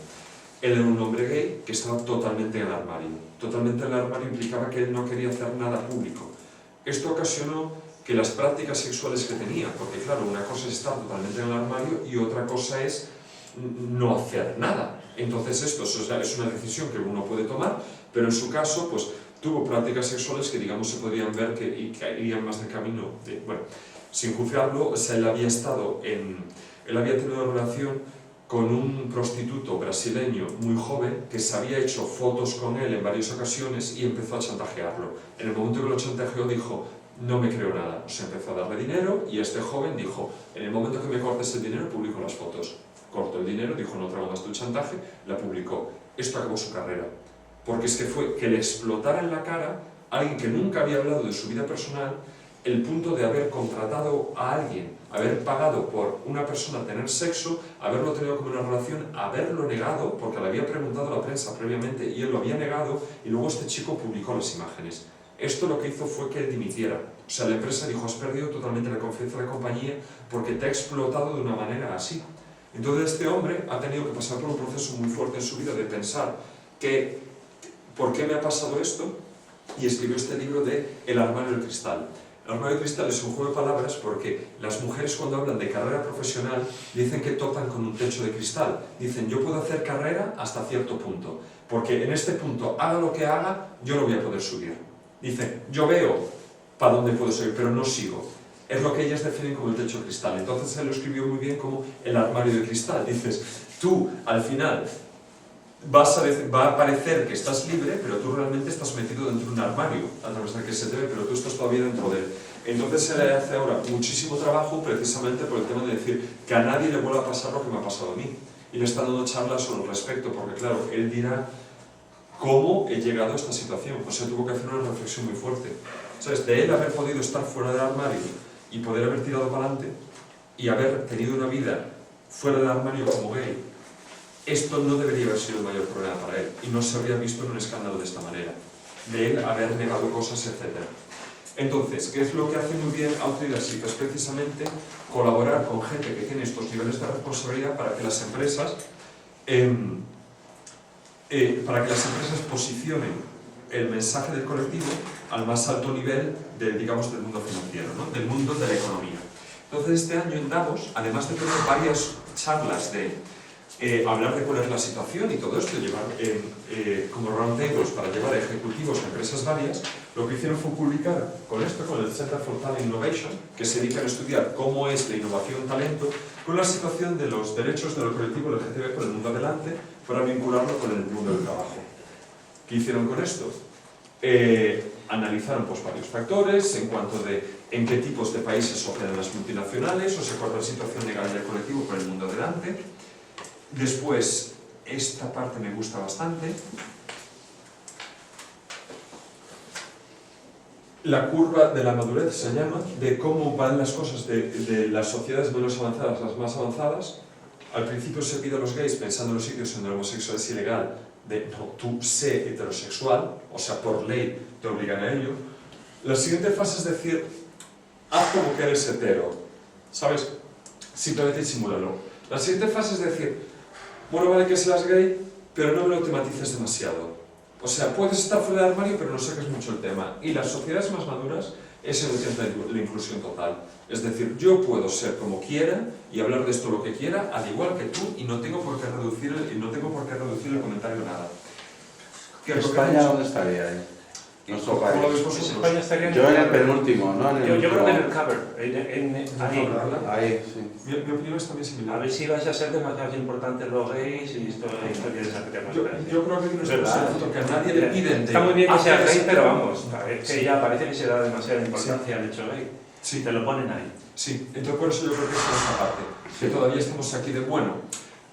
Él era un hombre gay que estaba totalmente en el armario. Totalmente en el armario implicaba que él no quería hacer nada público. Esto ocasionó que las prácticas sexuales que tenía, porque claro, una cosa es estar totalmente en el armario y otra cosa es no hacer nada. Entonces esto es una decisión que uno puede tomar, pero en su caso, pues tuvo prácticas sexuales que digamos se podrían ver que irían más de camino. Bueno, sin juzgarlo, o sea, él había tenido relación con un prostituto brasileño muy joven que se había hecho fotos con él en varias ocasiones y empezó a chantajearlo. En el momento que lo chantajeó dijo, no me creo nada. O sea, empezó a darle dinero y este joven dijo, en el momento que me cortes el dinero, publico las fotos. Cortó el dinero, dijo, no trago más tu chantaje, la publicó. Esto acabó su carrera. Porque es que fue que le explotara en la cara a alguien que nunca había hablado de su vida personal, el punto de haber contratado a alguien, haber pagado por una persona tener sexo, haberlo tenido como una relación, haberlo negado, porque le había preguntado a la prensa previamente y él lo había negado, y luego este chico publicó las imágenes. Esto lo que hizo fue que dimitiera. O sea, la empresa dijo, has perdido totalmente la confianza de la compañía porque te ha explotado de una manera así. Entonces este hombre ha tenido que pasar por un proceso muy fuerte en su vida de pensar que, ¿por qué me ha pasado esto? Y escribió este libro de El armario de cristal. El armario de cristal es un juego de palabras porque las mujeres cuando hablan de carrera profesional dicen que topan con un techo de cristal. Dicen, yo puedo hacer carrera hasta cierto punto, porque en este punto, haga lo que haga, yo no voy a poder subir. Dicen, yo veo para dónde puedo subir, pero no sigo. Es lo que ellas definen como el techo de cristal. Entonces él lo escribió muy bien como el armario de cristal. Dices, tú al final va a parecer que estás libre, pero tú realmente estás metido dentro de un armario, a través del que se te ve, pero tú estás todavía dentro de él. Entonces se le hace ahora muchísimo trabajo precisamente por el tema de decir que a nadie le vuelva a pasar lo que me ha pasado a mí. Y le está dando charlas sobre el respecto, porque claro, él dirá cómo he llegado a esta situación. O sea, tuvo que hacer una reflexión muy fuerte. ¿Sabes? De él haber podido estar fuera del armario y poder haber tirado para adelante y haber tenido una vida fuera del armario como gay, esto no debería haber sido el mayor problema para él y no se habría visto en un escándalo de esta manera, de él haber negado cosas, etc. Entonces, ¿qué es lo que hace muy bien Outriders? Es precisamente colaborar con gente que tiene estos niveles de responsabilidad para que las empresas posicionen el mensaje del colectivo al más alto nivel digamos, del mundo financiero, ¿no? Del mundo de la economía. Entonces, este año en Davos, además de tener varias charlas de hablar de cuál es la situación y todo esto, llevar como roundtables para llevar ejecutivos a empresas varias, lo que hicieron fue publicar con esto, con el Center for Talent Innovation, que se dedica a estudiar cómo es la innovación talento, con la situación de los derechos del colectivo LGTB con el mundo adelante, para vincularlo con el mundo del trabajo. ¿Qué hicieron con esto? Analizaron pues, varios factores en cuanto de en qué tipos de países operan las multinacionales, o sea, cuál es la situación legal del colectivo con el mundo adelante. Después, esta parte me gusta bastante. La curva de la madurez se llama, de cómo van las cosas de las sociedades menos avanzadas a las más avanzadas. Al principio se pide a los gays, pensando en los sitios donde la homosexualidad es ilegal, de no, tú sé heterosexual, o sea, por ley te obligan a ello. La siguiente fase es decir, haz como que eres hetero, ¿sabes? Simplemente disimúlalo. La siguiente fase es decir, bueno, vale que seas gay, pero no me lo tematices demasiado. O sea, puedes estar fuera del armario, pero no saques mucho el tema. Y las sociedades más maduras es el de la inclusión total. Es decir, yo puedo ser como quiera y hablar de esto lo que quiera, al igual que tú, y no tengo por qué reducir el comentario a nada. ¿España dónde estaría ahí? Nuestro país. ¿Cómo lo veis vosotros? España estaría Yo en el penúltimo, ¿no? En el yo creo que en el último. cover, Ahí, sí. Mi opinión es también a similar. ver si vais a ser demasiado importantes los gays y esto la historia de esa tema. Yo creo que hay una expresión que a nadie le piden. Está muy bien que sea hacer gay, ese pero tema. vamos, es que ya parece que se da demasiada importancia al hecho gay. Sí, Te lo ponen ahí. sí, entonces por eso yo creo que es esta parte. Que todavía estamos aquí de, bueno,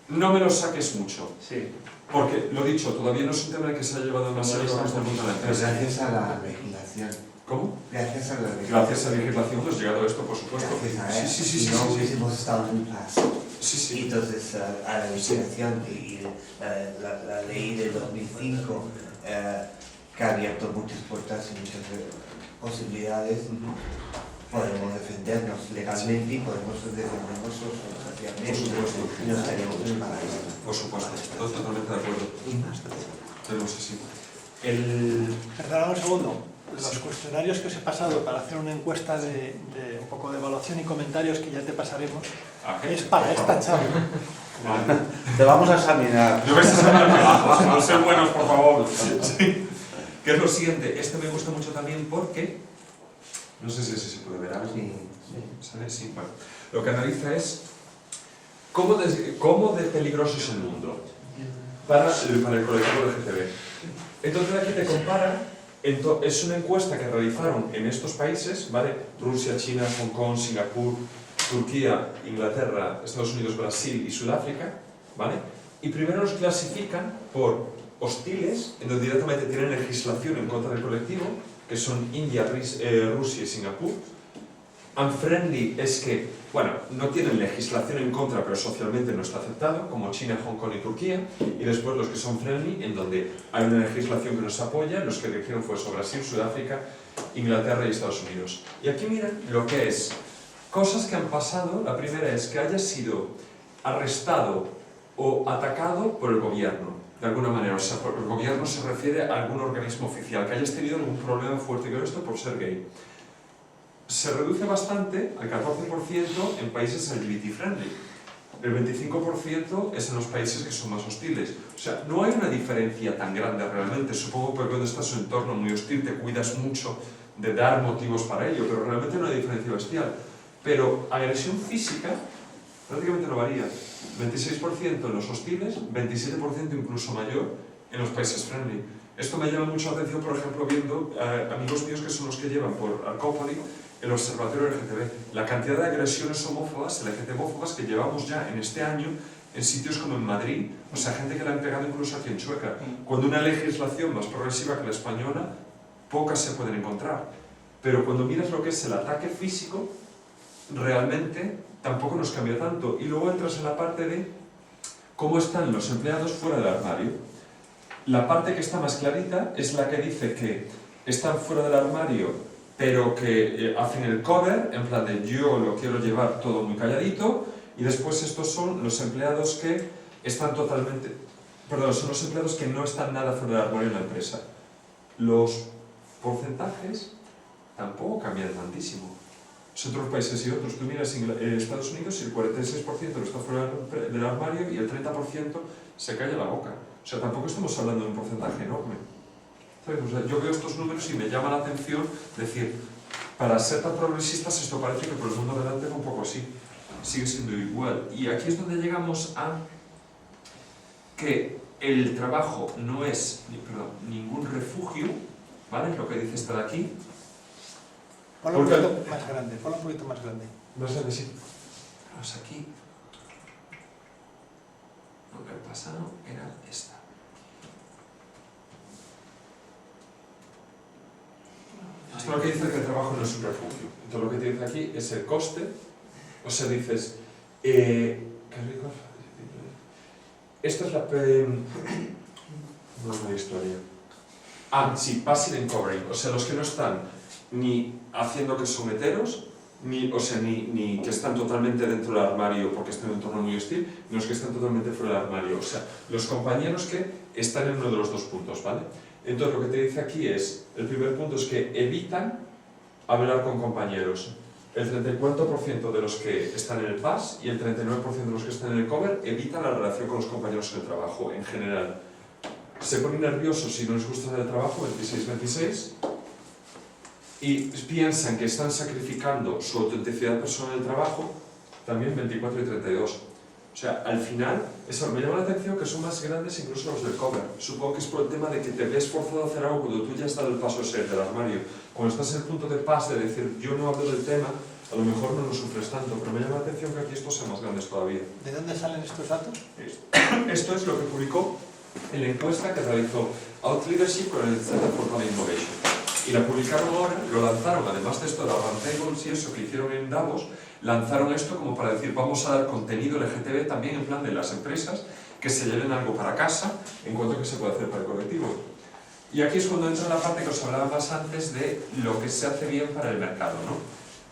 no me lo saques mucho. Sí. Porque, lo dicho, todavía no es un tema en el que se ha llevado demasiado Estamos el mundo de la Pero empresa. gracias a la legislación. ¿Cómo? Gracias a la legislación. Gracias a la legislación hemos llegado a esto, por supuesto. Gracias a él. Sí, sí, sí, Si sí, no sí, hubiésemos estado en paz. sí, Y sí. entonces a la legislación y la ley del 2005 que ha abierto muchas puertas y muchas posibilidades, podemos defendernos legalmente y podemos defendernos socialmente. Por supuesto. Y no estaríamos en paraíso. Por supuesto, estoy totalmente de acuerdo. Tenemos así. Perdona un segundo. Los cuestionarios que os he pasado para hacer una encuesta de un poco de evaluación y comentarios que ya te pasaremos es para esta charla. Te vamos a examinar. Yo vais a saber no ser buenos, por favor. Sí. ¿Qué es lo siguiente? Este me gusta mucho también porque, no sé si se puede ver algo. Sí. ¿Sabes? Sí, bueno. Lo que analiza es cómo de peligroso es el mundo para el colectivo LGTB. Entonces aquí te compara Es una encuesta que realizaron en estos países, ¿vale? Rusia, China, Hong Kong, Singapur, Turquía, Inglaterra, Estados Unidos, Brasil y Sudáfrica, ¿vale? Y primero los clasifican por hostiles, en donde directamente tienen legislación en contra del colectivo, que son India, Rusia y Singapur. Unfriendly es que, bueno, no tienen legislación en contra, pero socialmente no está aceptado, como China, Hong Kong y Turquía. Y después los que son friendly, en donde hay una legislación que nos apoya, los que eligieron fue eso, Brasil, Sudáfrica, Inglaterra y Estados Unidos. Y aquí miren lo que es cosas que han pasado. La primera es que haya sido arrestado o atacado por el gobierno, de alguna manera. O sea, por el gobierno se refiere a algún organismo oficial, que hayas tenido algún problema fuerte con esto por ser gay. Se reduce bastante, al 14%, en países LGBT friendly. El 25% es en los países que son más hostiles. O sea, no hay una diferencia tan grande realmente. Supongo que cuando estás en un entorno muy hostil te cuidas mucho de dar motivos para ello, pero realmente no hay diferencia bestial. Pero agresión física prácticamente no varía. 26% en los hostiles, 27% incluso mayor en los países friendly. Esto me llama mucho la atención, por ejemplo, viendo amigos míos que son los que llevan por Arcópoli el observatorio LGTB. La cantidad de agresiones homófobas, LGTBófobas, que llevamos ya en este año en sitios como en Madrid, o sea, gente que la han pegado incluso aquí en Chueca. Cuando una legislación más progresiva que la española, pocas se pueden encontrar. Pero cuando miras lo que es el ataque físico, realmente tampoco nos cambia tanto. Y luego entras en la parte de cómo están los empleados fuera del armario. La parte que está más clarita es la que dice que están fuera del armario, pero que hacen el cover, en plan de yo lo quiero llevar todo muy calladito. Y después estos son los empleados que están totalmente... Perdón, son los empleados que no están nada fuera del armario en la empresa. Los porcentajes tampoco cambian tantísimo. Son otros países y otros. Tú miras Estados Unidos y el 46% no está fuera del armario y el 30% se calla la boca. O sea, tampoco estamos hablando de un porcentaje enorme. ¿Sabes? O sea, yo veo estos números y me llama la atención decir, para ser tan progresistas esto parece que por el mundo delante va un poco así. Sigue siendo igual. Y aquí es donde llegamos a que el trabajo no es ningún refugio, ¿vale? Lo que dice esta de aquí. Ponlo un poquito más grande, ponlo un poquito más grande. Más grande, sí. Vamos aquí. Lo que ha pasado era esta. Esto lo que dice que el trabajo no es un refugio. Entonces lo que te dice aquí es el coste. O sea, dices, qué rico. Esta es la... No es una historia. Ah, sí, passive and covering. O sea, los que no están ni haciendo que son heteros, ni que están totalmente dentro del armario porque están en un entorno muy hostil, ni los que están totalmente fuera del armario. O sea, los compañeros que están en uno de los dos puntos, ¿vale? Entonces lo que te dice aquí es, el primer punto es que evitan hablar con compañeros. El 34% de los que están en el PAS y el 39% de los que están en el cover evitan la relación con los compañeros en el trabajo, en general. Se ponen nerviosos si no les gusta el trabajo, 26-26, y piensan que están sacrificando su autenticidad personal en el trabajo, también 24 y 32. O sea, al final, eso me llama la atención que son más grandes incluso los del cover. Supongo que es por el tema de que te ves forzado a hacer algo cuando tú ya estás en el paso ese del armario. Cuando estás en el punto de paz de decir, yo no hablo del tema, a lo mejor no lo sufres tanto, pero me llama la atención que aquí estos sean más grandes todavía. ¿De dónde salen estos datos? Esto es lo que publicó en la encuesta que realizó Out Leadership con el Center for Talent Innovation. Y la publicaron ahora, lo lanzaron, además de esto de las roundtables y eso que hicieron en Davos, lanzaron esto como para decir, vamos a dar contenido LGTB también en plan de las empresas que se lleven algo para casa en cuanto a qué se puede hacer para el colectivo. Y aquí es cuando entra la parte que os hablaba más antes de lo que se hace bien para el mercado, ¿no?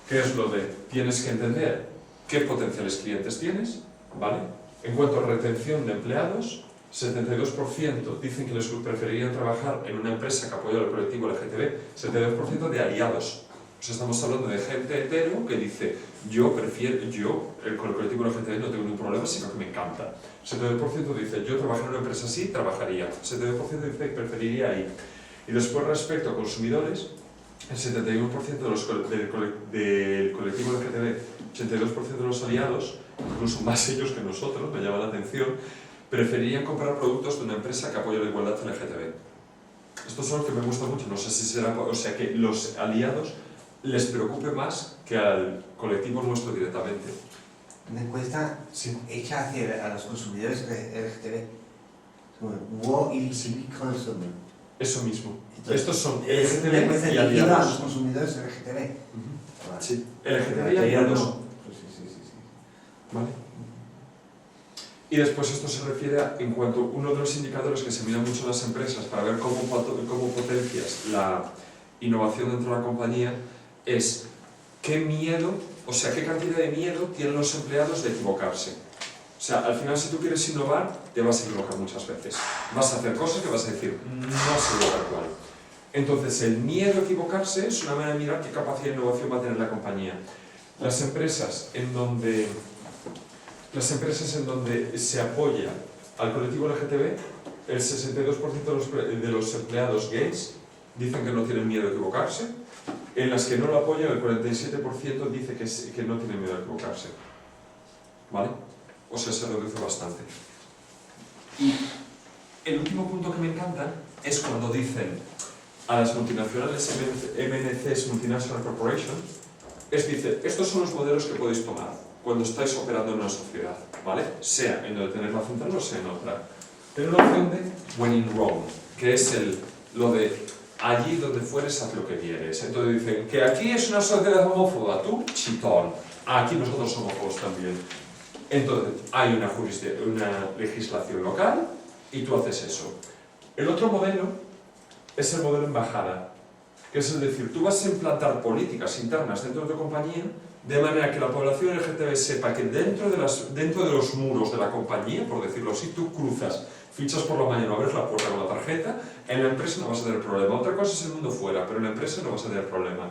Que es lo de, tienes que entender qué potenciales clientes tienes, ¿vale? En cuanto a retención de empleados, 72% dicen que les preferirían trabajar en una empresa que apoya al colectivo LGTB, 72% de aliados. O sea, estamos hablando de gente hetero que dice, con el colectivo LGTB no tengo ningún problema, sino que me encanta. 72% dice, yo trabajar en una empresa así, trabajaría. 72% dice que preferiría ahí. Y después, respecto a consumidores, el 71% del colectivo LGTB, 82% de los aliados, incluso más ellos que nosotros, me llama la atención, preferirían comprar productos de una empresa que apoya la igualdad LGTB. Estos son los que me gustan mucho, no sé si será, o sea, que los aliados les preocupe más que al colectivo nuestro directamente. Una encuesta hecha a los consumidores LGTB. Wo il civic consumer. Eso mismo. Entonces, Estos son es una LGTB encuesta y dirigida a los aliados. consumidores LGTB. Ujú. Vale. Sí, LGTB y aliados. Sí. ¿Vale? Y después esto se refiere a, en cuanto uno de los indicadores que se miran mucho en las empresas para ver cómo potencias la innovación dentro de la compañía es qué miedo, o sea, qué cantidad de miedo tienen los empleados de equivocarse. O sea, al final si tú quieres innovar, te vas a equivocar muchas veces. Vas a hacer cosas que vas a decir, no ha sido tal cual. Entonces, el miedo a equivocarse es una manera de mirar qué capacidad de innovación va a tener la compañía. Las empresas en donde se apoya al colectivo LGTB, el 62% de los empleados gays dicen que no tienen miedo a equivocarse. En las que no lo apoyan, el 47% dice que no tienen miedo a equivocarse. ¿Vale? O sea, se reduce bastante. Y el último punto que me encanta es cuando dicen a las multinacionales MNCs, Multinational Corporation, dice, estos son los modelos que podéis tomar cuando estáis operando en una sociedad, ¿vale? Sea en donde tenéis la central o sea en otra. Pero una opción de when in Rome, que es lo de allí donde fueres haz lo que quieres. Entonces dicen que aquí es una sociedad homófoba, tú chitón, aquí nosotros somos homófobos también. Entonces hay una legislación local y tú haces eso. El otro modelo es el modelo embajada, que es decir, tú vas a implantar políticas internas dentro de tu compañía de manera que la población LGTB sepa que dentro de los muros de la compañía, por decirlo así, tú cruzas, fichas por la mañana, abres la puerta con la tarjeta, en la empresa no vas a tener problema. Otra cosa es el mundo fuera, pero en la empresa no vas a tener problema.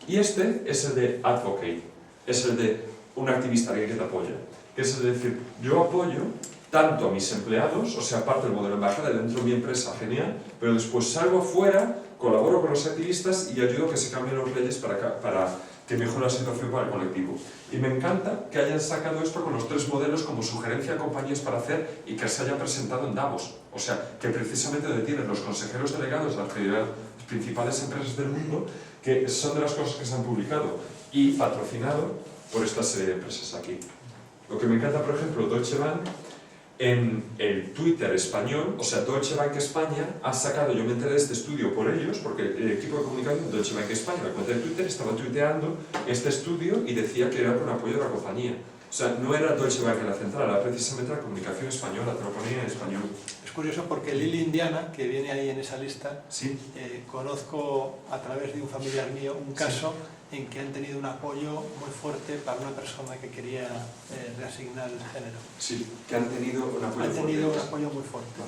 Y este es el de advocate, es el de un activista, alguien que te apoya. Que es decir, yo apoyo tanto a mis empleados, o sea, parte del modelo embajada dentro de mi empresa, genial, pero después salgo afuera, colaboro con los activistas y ayudo a que se cambien las leyes para que mejore la situación para el colectivo. Y me encanta que hayan sacado esto con los 3 modelos como sugerencia a compañías para hacer y que se haya presentado en Davos. O sea, que precisamente donde tienen los consejeros delegados de las principales empresas del mundo, que son de las cosas que se han publicado y patrocinado por esta serie de empresas aquí. Lo que me encanta, por ejemplo, Deutsche Bank, en el Twitter español, o sea, Deutsche Bank España ha sacado, yo me enteré de este estudio por ellos, porque el equipo de comunicación de Deutsche Bank España, la cuenta de Twitter, estaba tuiteando este estudio y decía que era con apoyo de la compañía. O sea, no era Deutsche Bank en la central, era precisamente la comunicación española, te lo ponía en español. Es curioso porque Lili Indiana, que viene ahí en esa lista, Sí. conozco a través de un familiar mío un caso en que han tenido un apoyo muy fuerte para una persona que quería reasignar el género. Sí, que han tenido un apoyo Han tenido un fuerte. apoyo muy fuerte.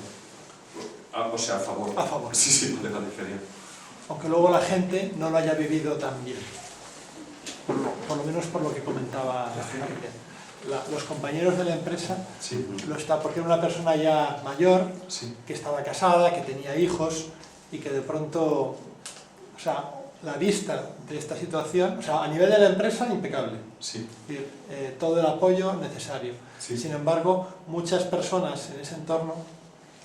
O sea, a favor. A favor. Sí, de la diferencia. Aunque luego la gente no lo haya vivido tan bien. Por lo menos por lo que comentaba Javier. Los compañeros de la empresa Sí. lo está, porque era una persona ya mayor, Sí. que estaba casada, que tenía hijos y que de pronto, o sea, la vista de esta situación, o sea, a nivel de la empresa, impecable. Sí. Es decir, todo el apoyo necesario. Sí. Sin embargo, muchas personas en ese entorno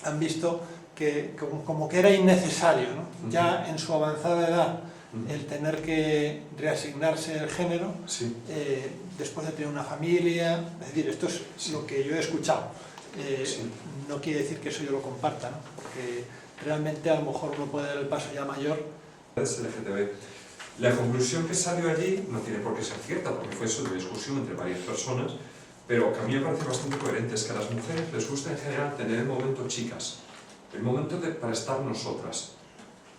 han visto que como que era innecesario, ¿no? Ya en su avanzada edad, el tener que reasignarse el género, Sí. después de tener una familia, es decir, esto es lo que yo he escuchado. Sí. No quiere decir que eso yo lo comparta, ¿no? Porque realmente a lo mejor uno puede dar el paso ya mayor. Es LGTB. La conclusión que salió allí no tiene por qué ser cierta, porque fue eso de discusión entre varias personas, pero que a mí me parece bastante coherente, es que a las mujeres les gusta en general tener el momento chicas, el momento para estar nosotras.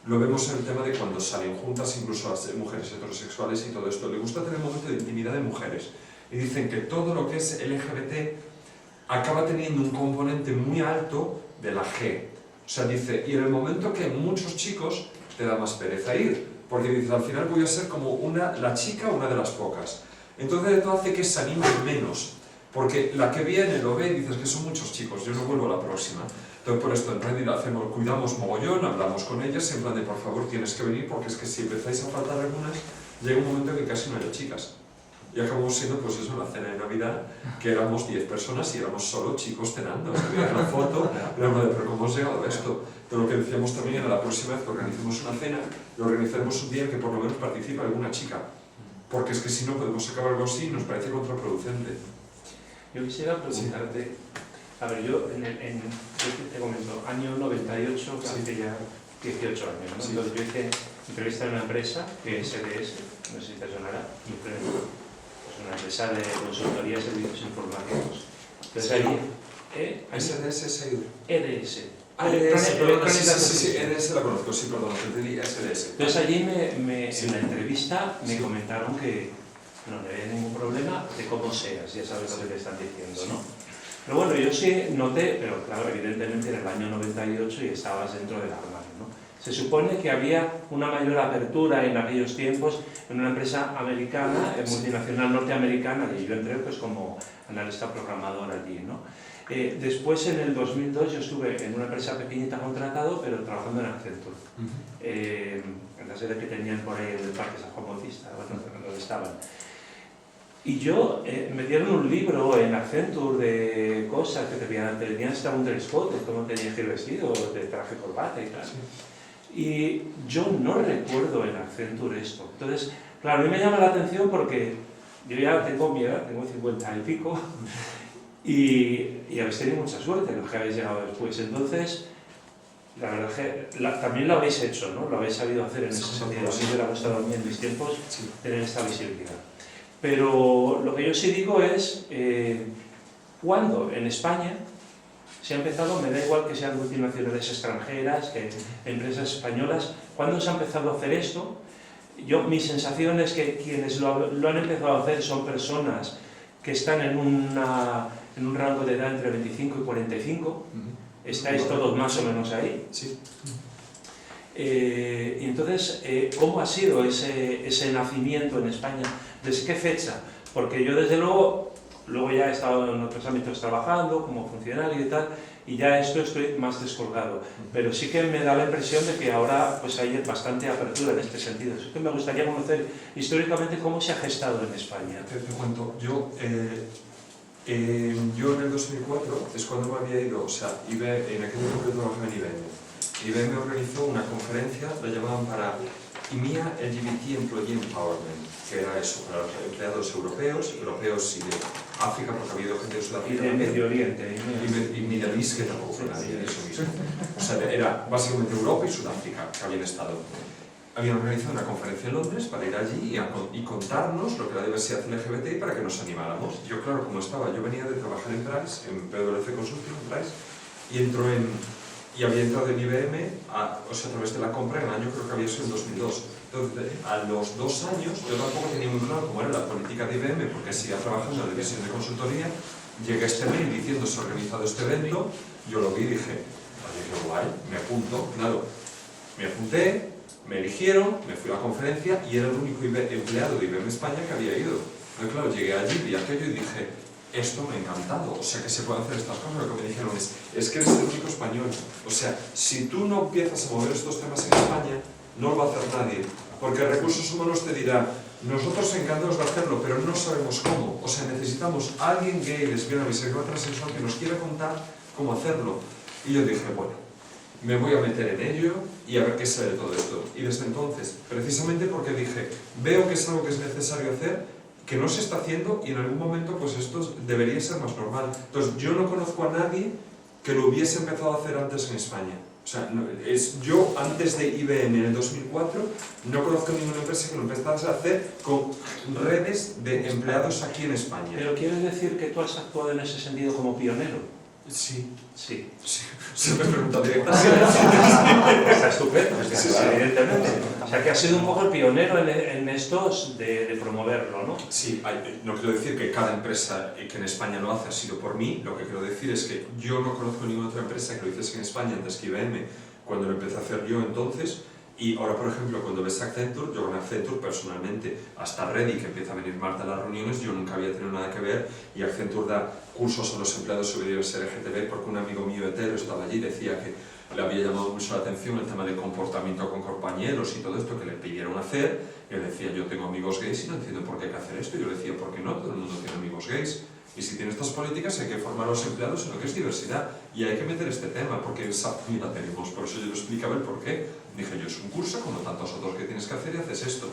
Lo vemos en el tema de cuando salen juntas, incluso las mujeres heterosexuales y todo esto. Les gusta tener un momento de intimidad de mujeres. Y dicen que todo lo que es LGBT acaba teniendo un componente muy alto de la G. O sea, dice, y en el momento que muchos chicos te da más pereza ir, porque dices, al final voy a ser como la chica, una de las pocas. Entonces esto hace que se animen menos, porque la que viene lo ve y dices que son muchos chicos, yo no vuelvo a la próxima. Entonces por esto en Reddit cuidamos mogollón, hablamos con ellas, en plan de por favor tienes que venir, porque es que si empezáis a faltar algunas, llega un momento en que casi no hay chicas. y acabamos siendo pues eso, una cena de Navidad que éramos 10 personas y éramos solo chicos cenando. Se veía la foto, era como de, pero ¿cómo hemos llegado a esto? Pero lo que decíamos también era la próxima vez que organicemos una cena, lo organizaremos un día en que por lo menos participe alguna chica, porque es que si no podemos acabar algo así y nos parece contraproducente. Yo quisiera preguntarte, a ver, yo te comento, año 98, hace ya 18 años, ¿no? Sí. Entonces yo hice entrevista en una empresa que es SDS, no sé si te sonará, es una empresa de consultoría de servicios informáticos. Entonces allí, SDS es ayuda. EDS. Sí, EDS la conozco, sí, perdón, te entendí, SDS. Entonces allí en la entrevista me comentaron que no había ningún problema de cómo seas, ya sabes lo que te están diciendo, ¿no? Pero bueno, yo sí noté, pero claro, evidentemente era el año 98 y estabas dentro del armario, ¿no? Se supone que había una mayor apertura en aquellos tiempos en una empresa americana, multinacional norteamericana, y yo entré pues como analista programador allí, ¿no? Después, en el 2002, yo estuve en una empresa pequeñita contratado, pero trabajando en Accenture, en la sede que tenían por ahí en el Parque San Juan Bautista, bueno, donde estaban. Y yo, me dieron un libro en Accenture de cosas que te tenían hasta un dress code, de cómo tenías que ir vestido, de traje corbata y tal. Sí. Y yo no recuerdo en Accenture esto. Entonces, claro, a mí me llama la atención porque yo ya tengo mi edad, tengo 50 y pico, y habéis tenido mucha suerte los que habéis llegado después. Entonces, la verdad es que también lo habéis hecho, ¿no? Lo habéis sabido hacer en ese sentido. A mí me hubiera gustado a mí en mis tiempos tener esta visibilidad. Pero lo que yo sí digo es, cuando en España se ha empezado, me da igual que sean multinacionales extranjeras, que empresas españolas, ¿cuándo se ha empezado a hacer esto? Mi sensación es que quienes lo han empezado a hacer son personas que están en un rango de edad entre 25 y 45, estáis todos más o menos ahí. Sí. Y entonces, ¿cómo ha sido ese nacimiento en España? ¿Desde qué fecha? Porque yo desde luego ya he estado en otros ámbitos trabajando como funcionario y tal, y ya estoy más descolgado. Pero sí que me da la impresión de que ahora pues hay bastante apertura en este sentido. Así que me gustaría conocer históricamente cómo se ha gestado en España. Te cuento, yo en el 2004 es cuando me había ido, o sea, en aquel momento yo trabajaba en IBM. IBM organizó una conferencia, la llamaban para EMEA LGBT Employee Empowerment, que era eso, para los empleados europeos y de África, porque ha habido gente de Sudáfrica. Y de Medio Oriente. Y Middle East, que tampoco fue nadie, eso mismo. O sea, era básicamente Europa y Sudáfrica que habían estado. Habían organizado una conferencia en Londres para ir allí y contarnos lo que era la diversidad LGBT y para que nos animáramos. Yo, claro, como yo venía de trabajar en Price, en PwC Consulting, en Price, y había entrado en IBM, a través de la compra en el año, creo que había sido en 2002. Entonces, a los 2 años, yo tampoco tenía muy claro cómo era la política de IBM, porque seguía trabajando en la división de consultoría. Llegué a este mail diciendo se ha organizado este evento, yo lo vi y dije, oye, qué guay, me apunto. Claro, me apunté, me eligieron, me fui a la conferencia y era el único empleado de IBM España que había ido. Entonces, claro, llegué allí, vi aquello y dije, esto me ha encantado, o sea, que se pueden hacer estas cosas. Lo que me dijeron es que eres el único español. O sea, si tú no empiezas a mover estos temas en España, no lo va a hacer nadie. Porque Recursos Humanos te dirá, nosotros encantados de hacerlo, pero no sabemos cómo. O sea, necesitamos a alguien gay, lesbiana, bisexual, transexual que nos quiera contar cómo hacerlo. Y yo dije, bueno, me voy a meter en ello y a ver qué sale de todo esto. Y desde entonces, precisamente porque dije, veo que es algo que es necesario hacer, que no se está haciendo y en algún momento pues esto debería ser más normal. Entonces yo no conozco a nadie que lo hubiese empezado a hacer antes en España. O sea, yo antes de IBM en el 2004 no conozco ninguna empresa que lo empezase a hacer con redes de empleados aquí en España. ¿Pero quieres decir que tú has actuado en ese sentido como pionero? Sí. Sí. Se me pregunta directamente. Está estupendo, evidentemente. O sea, que has sido un poco el pionero en estos de promoverlo, ¿no? Sí, no quiero decir que cada empresa que en España lo hace ha sido por mí. Lo que quiero decir es que yo no conozco ninguna otra empresa que lo hiciese en España antes que IBM, cuando lo empecé a hacer yo entonces. Y ahora, por ejemplo, cuando ves Accenture, yo con Accenture personalmente, hasta Ready, que empieza a venir Marta a las reuniones, yo nunca había tenido nada que ver, y Accenture da cursos a los empleados sobre diversidad LGTB porque un amigo mío hetero estaba allí y decía que le había llamado mucho la atención el tema de comportamiento con compañeros y todo esto que le pidieron hacer. Y él decía, yo tengo amigos gays y no entiendo por qué hay que hacer esto. Y yo le decía, ¿por qué no? Todo el mundo tiene amigos gays. Y si tiene estas políticas hay que formar a los empleados en lo que es diversidad. Y hay que meter este tema, porque en SAP ni la tenemos. Por eso yo le explicaba el por qué. Dije yo, es un curso como tantos otros que tienes que hacer y haces esto.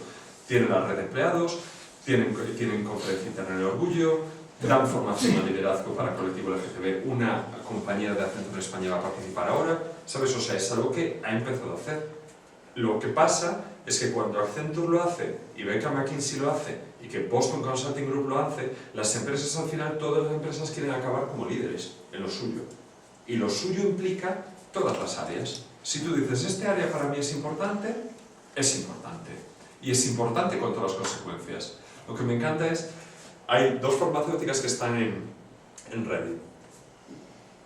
Tienen la red de empleados, tienen conferencia interna en el orgullo, dan formación a liderazgo para colectivo LGTB. Una compañera de Accenture en España va a participar ahora, ¿sabes? O sea, es algo que ha empezado a hacer. Lo que pasa es que cuando Accenture lo hace, y Baker McKinsey lo hace, y que Boston Consulting Group lo hace, las empresas al final, todas las empresas quieren acabar como líderes en lo suyo. Y lo suyo implica todas las áreas. Si tú dices, este área para mí es importante. Y es importante con todas las consecuencias. Lo que me encanta es, hay dos farmacéuticas que están en Reddit.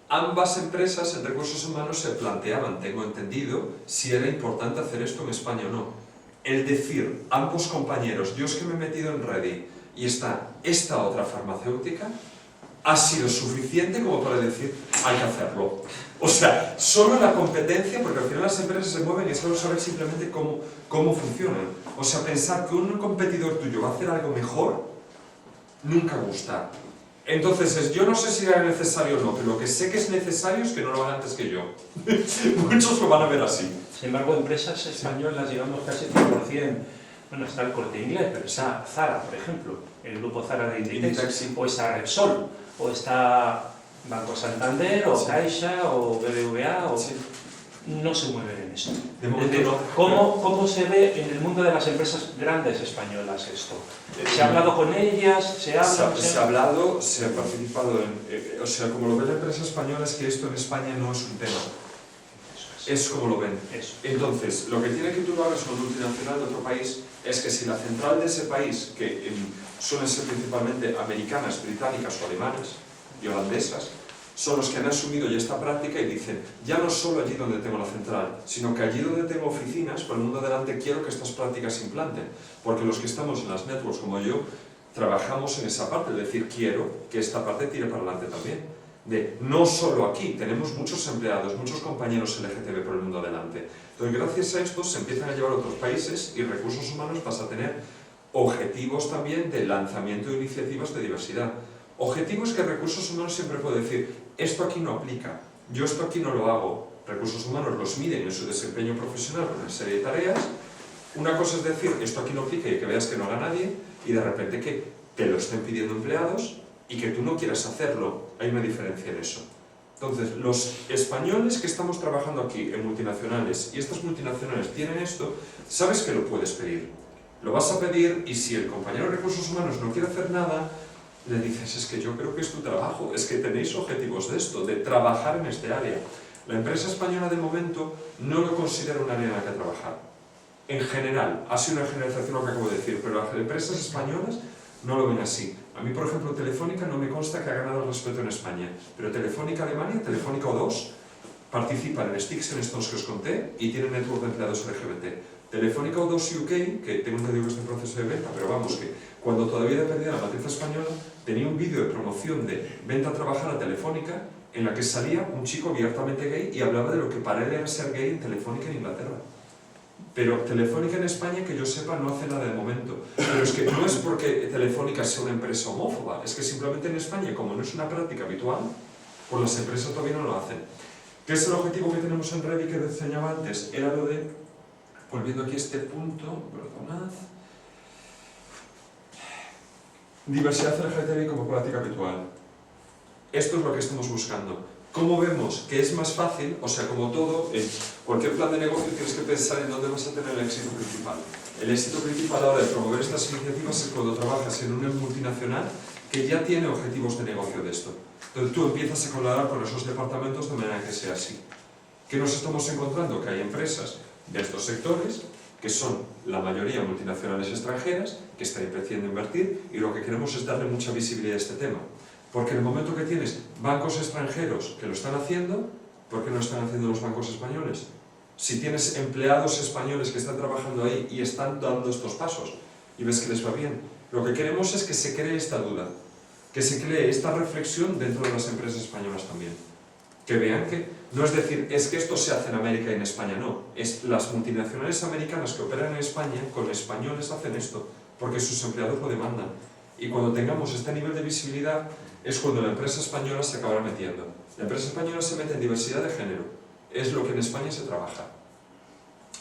Ambas empresas en recursos humanos se planteaban, tengo entendido, si era importante hacer esto en España o no. El decir, ambos compañeros, yo es que me he metido en Reddit y está esta otra farmacéutica, ha sido suficiente como para decir, hay que hacerlo. O sea, solo la competencia, porque al final las empresas se mueven y es solo saber simplemente cómo funcionan. O sea, pensar que un competidor tuyo va a hacer algo mejor, nunca gusta. Entonces, yo no sé si era necesario o no, pero lo que sé que es necesario es que no lo hagan antes que yo. Muchos lo van a ver así. Sin embargo, empresas españolas, digamos casi 100%, bueno, está el Corte Inglés, pero está Zara, por ejemplo, el grupo Zara de Inditex, o está Repsol, o está Banco Santander, o Caixa, o BBVA, o... Sí. No se mueven en eso. De momento no. ¿Cómo se ve en el mundo de las empresas grandes españolas esto? ¿Se ha hablado con ellas? ¿Se habla? Se ha hablado, se ha participado en... o sea, como lo ve la empresa española es que esto en España no es un tema. Es como lo ven. Eso. Entonces, lo que tiene que tú lo hagas con multinacional de otro país es que si la central de ese país, que suelen ser principalmente americanas, británicas o alemanas y holandesas, son los que han asumido ya esta práctica y dicen, ya no solo allí donde tengo la central, sino que allí donde tengo oficinas, por el mundo adelante, quiero que estas prácticas se implanten. Porque los que estamos en las networks como yo, trabajamos en esa parte, es decir, quiero que esta parte tire para adelante también. De no solo aquí, tenemos muchos empleados, muchos compañeros LGTB por el mundo adelante. Entonces, gracias a esto se empiezan a llevar a otros países y recursos humanos pasa a tener objetivos también de lanzamiento de iniciativas de diversidad. Objetivos que recursos humanos siempre puede decir, esto aquí no aplica, yo esto aquí no lo hago. Recursos humanos los miden en su desempeño profesional con una serie de tareas. Una cosa es decir, esto aquí no aplica y que veas que no haga nadie, y de repente que te lo estén pidiendo empleados y que tú no quieras hacerlo. Hay una diferencia en eso. Entonces, los españoles que estamos trabajando aquí en multinacionales, y estas multinacionales tienen esto, sabes que lo puedes pedir. Lo vas a pedir y si el compañero de recursos humanos no quiere hacer nada, le dices, es que yo creo que es tu trabajo, es que tenéis objetivos de esto, de trabajar en este área. La empresa española de momento no lo considera un área en la que trabajar. En general, ha sido una generalización lo que acabo de decir, pero las empresas españolas no lo ven así. A mí, por ejemplo, Telefónica no me consta que ha ganado el respeto en España, pero Telefónica Alemania, Telefónica O2, participan en Sticks en estos que os conté y tienen network de empleados LGBT. Telefónica O2 UK, que tengo entendido que es un proceso de venta, pero vamos, que cuando todavía dependía de la matriz española, tenía un vídeo de promoción de venta a trabajar a Telefónica en la que salía un chico abiertamente gay y hablaba de lo que para él era ser gay en Telefónica en Inglaterra. Pero Telefónica en España, que yo sepa, no hace nada de momento. Pero es que no es porque Telefónica sea una empresa homófoba, es que simplemente en España, como no es una práctica habitual, pues las empresas todavía no lo hacen. ¿Qué es el objetivo que tenemos en Reddit que enseñaba antes? Era lo de, volviendo aquí a este punto, perdonad, diversidad LGTBI como práctica habitual. Esto es lo que estamos buscando. ¿Cómo vemos que es más fácil? O sea, como todo, en cualquier plan de negocio tienes que pensar en dónde vas a tener el éxito principal. El éxito principal ahora de promover estas iniciativas es cuando trabajas en una multinacional que ya tiene objetivos de negocio de esto. Entonces tú empiezas a colaborar con esos departamentos de manera que sea así. ¿Qué nos estamos encontrando? Que hay empresas de estos sectores que son la mayoría multinacionales extranjeras que están empezando a invertir y lo que queremos es darle mucha visibilidad a este tema. Porque en el momento que tienes bancos extranjeros que lo están haciendo, ¿por qué no están haciendo los bancos españoles? Si tienes empleados españoles que están trabajando ahí y están dando estos pasos y ves que les va bien, lo que queremos es que se cree esta duda, que se cree esta reflexión dentro de las empresas españolas también. Que vean que, no es decir, es que esto se hace en América y en España, no. Es las multinacionales americanas que operan en España, con españoles hacen esto, porque sus empleados lo demandan. Y cuando tengamos este nivel de visibilidad, es cuando la empresa española se acabará metiendo. La empresa española se mete en diversidad de género, es lo que en España se trabaja.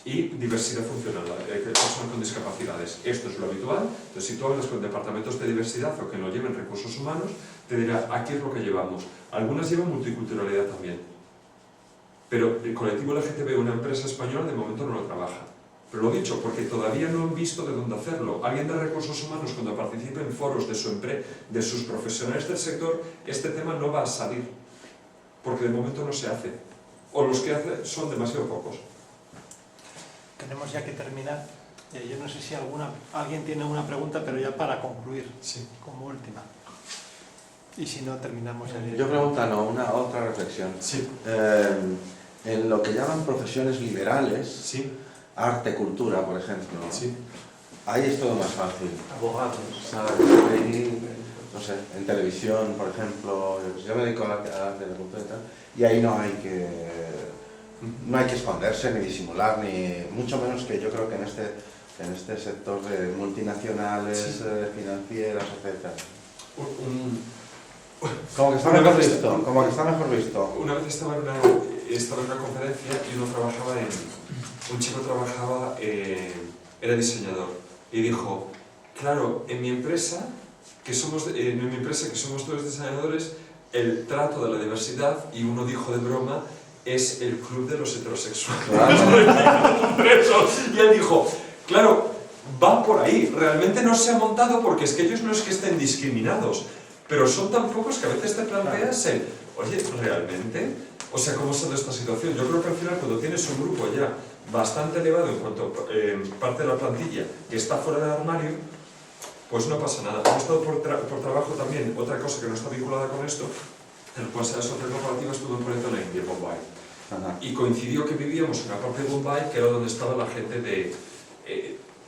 Y diversidad funcional, personas con discapacidades. Esto es lo habitual. Entonces, si tú hablas con departamentos de diversidad o que lo lleven recursos humanos, te dirá, aquí es lo que llevamos. Algunas llevan multiculturalidad también. Pero el colectivo LGTB, una empresa española, de momento no lo trabaja. Pero lo dicho, porque todavía no han visto de dónde hacerlo. Alguien de recursos humanos, cuando participe en foros de sus profesionales del sector, este tema no va a salir. Porque de momento no se hace. O los que hace son demasiado pocos. Tenemos ya que terminar. Yo no sé si alguien tiene una pregunta, pero ya para concluir, Sí. como última. Y si no, terminamos ya. Yo pregunto, otra reflexión. Sí. En lo que llaman profesiones liberales, Sí. arte, cultura, por ejemplo, Sí. ahí es todo más fácil. Abogados. ¿Sabes? Ahí, no sé, en televisión, por ejemplo, yo me dedico al arte de la cultura y tal, y ahí no hay que esconderse ni disimular, ni mucho menos que yo creo que en este sector de multinacionales, Sí. financieras, etc. Un- Como que está Una mejor vez- visto, como que está mejor visto. Una vez estaba en una conferencia y un chico trabajaba, era diseñador, y dijo, claro, en mi empresa, que somos todos diseñadores, el trato de la diversidad, y uno dijo de broma, es el club de los heterosexuales. Y él dijo, claro, va por ahí, realmente no se ha montado porque es que ellos no es que estén discriminados, pero son tan pocos que a veces te planteas el, oye, ¿realmente? O sea, ¿cómo sale esta situación? Yo creo que al final cuando tienes un grupo ya bastante elevado en cuanto a parte de la plantilla que está fuera del armario, pues no pasa nada. He estado por trabajo también, otra cosa que no está vinculada con esto, en el Consejo Social Corporativo estuve en un proyecto en la India, Bombay. Ajá. Y coincidió que vivíamos en una parte de Bombay que era donde estaba la gente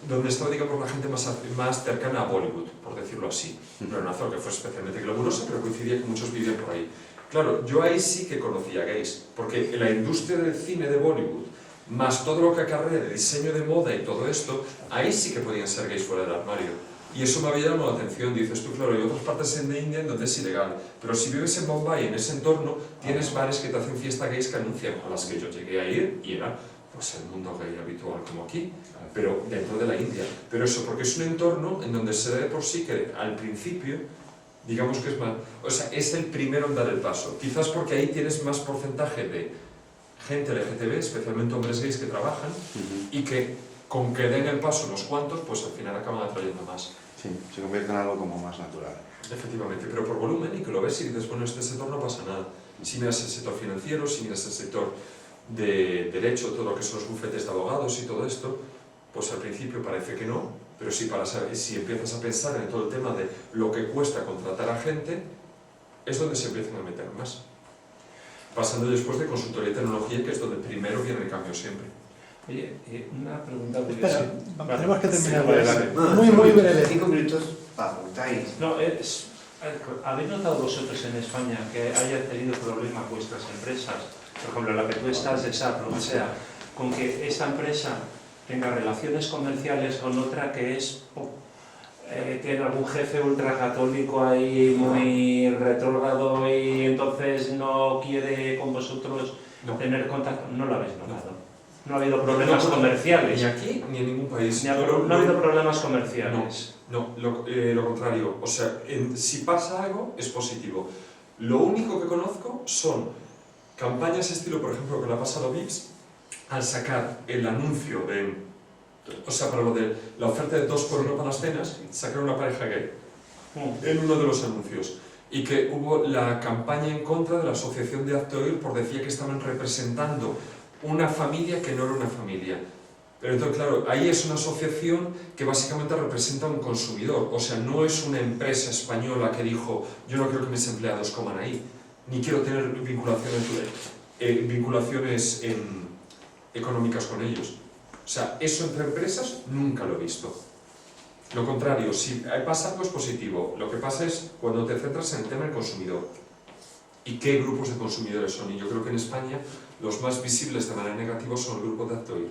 donde estaba, digamos, la gente más cercana a Bollywood, por decirlo así. No era una zona que fuese especialmente glamurosa, pero coincidía que muchos vivían por ahí. Claro, yo ahí sí que conocía gays, porque la industria del cine de Bollywood, más todo lo que acarrea de diseño de moda y todo esto, ahí sí que podían ser gays fuera del armario. Y eso me había llamado la atención. Dices tú, claro, hay otras partes de India en donde es ilegal, pero si vives en Bombay, en ese entorno, tienes bares que te hacen fiesta gays que anuncian, a las que yo llegué a ir, y era pues el mundo gay habitual como aquí, pero dentro de la India. Pero eso, porque es un entorno en donde se ve por sí que al principio, digamos que es más, o sea, es el primero en dar el paso. Quizás porque ahí tienes más porcentaje de gente LGTB, especialmente hombres gays que trabajan, y que con que den el paso unos cuantos, pues al final acaban atrayendo más. Sí, se convierte en algo como más natural. Efectivamente, pero por volumen, y que lo ves y dices, bueno, este sector no pasa nada. Si miras el sector financiero, si miras el sector de derecho, todo lo que son los bufetes de abogados y todo esto, pues al principio parece que no, pero si empiezas a pensar en todo el tema de lo que cuesta contratar a gente, es donde se empiezan a meter más. Pasando después de consultoría y tecnología, que es donde primero viene el cambio siempre. Oye, una pregunta. Espera, Vale. tenemos que terminar. Sí, vale. Muy breve. 5 minutos para preguntáis. No, ¿habéis notado vosotros en España que haya tenido problemas vuestras empresas? Por ejemplo, la que tú estás, esa, lo que sea, con que esta empresa tenga relaciones comerciales con otra que es tiene algún jefe ultracatólico ahí muy retrógrado y entonces no quiere con vosotros No. tener contacto? No lo habéis notado. No ha habido problemas comerciales. Ni aquí ni en ningún país. No ha habido problemas comerciales. No, lo contrario. O sea, si pasa algo, es positivo. Lo único que conozco son campañas estilo, por ejemplo, que le ha pasado a Vips, al sacar el anuncio o sea, para lo de la oferta de 2 por 1 para las cenas, sacaron una pareja gay en uno de los anuncios. Y que hubo la campaña en contra de la asociación de Actoil porque decía que estaban representando una familia que no era una familia. Pero entonces, claro, ahí es una asociación que básicamente representa a un consumidor. O sea, no es una empresa española que dijo, yo no quiero que mis empleados coman ahí, ni quiero tener vinculaciones económicas con ellos. O sea, eso entre empresas nunca lo he visto. Lo contrario, si pasa algo es positivo. Lo que pasa es cuando te centras en el tema del consumidor. y qué grupos de consumidores son. Y yo creo que en España los más visibles de manera negativa son el grupo de Hazte Oír,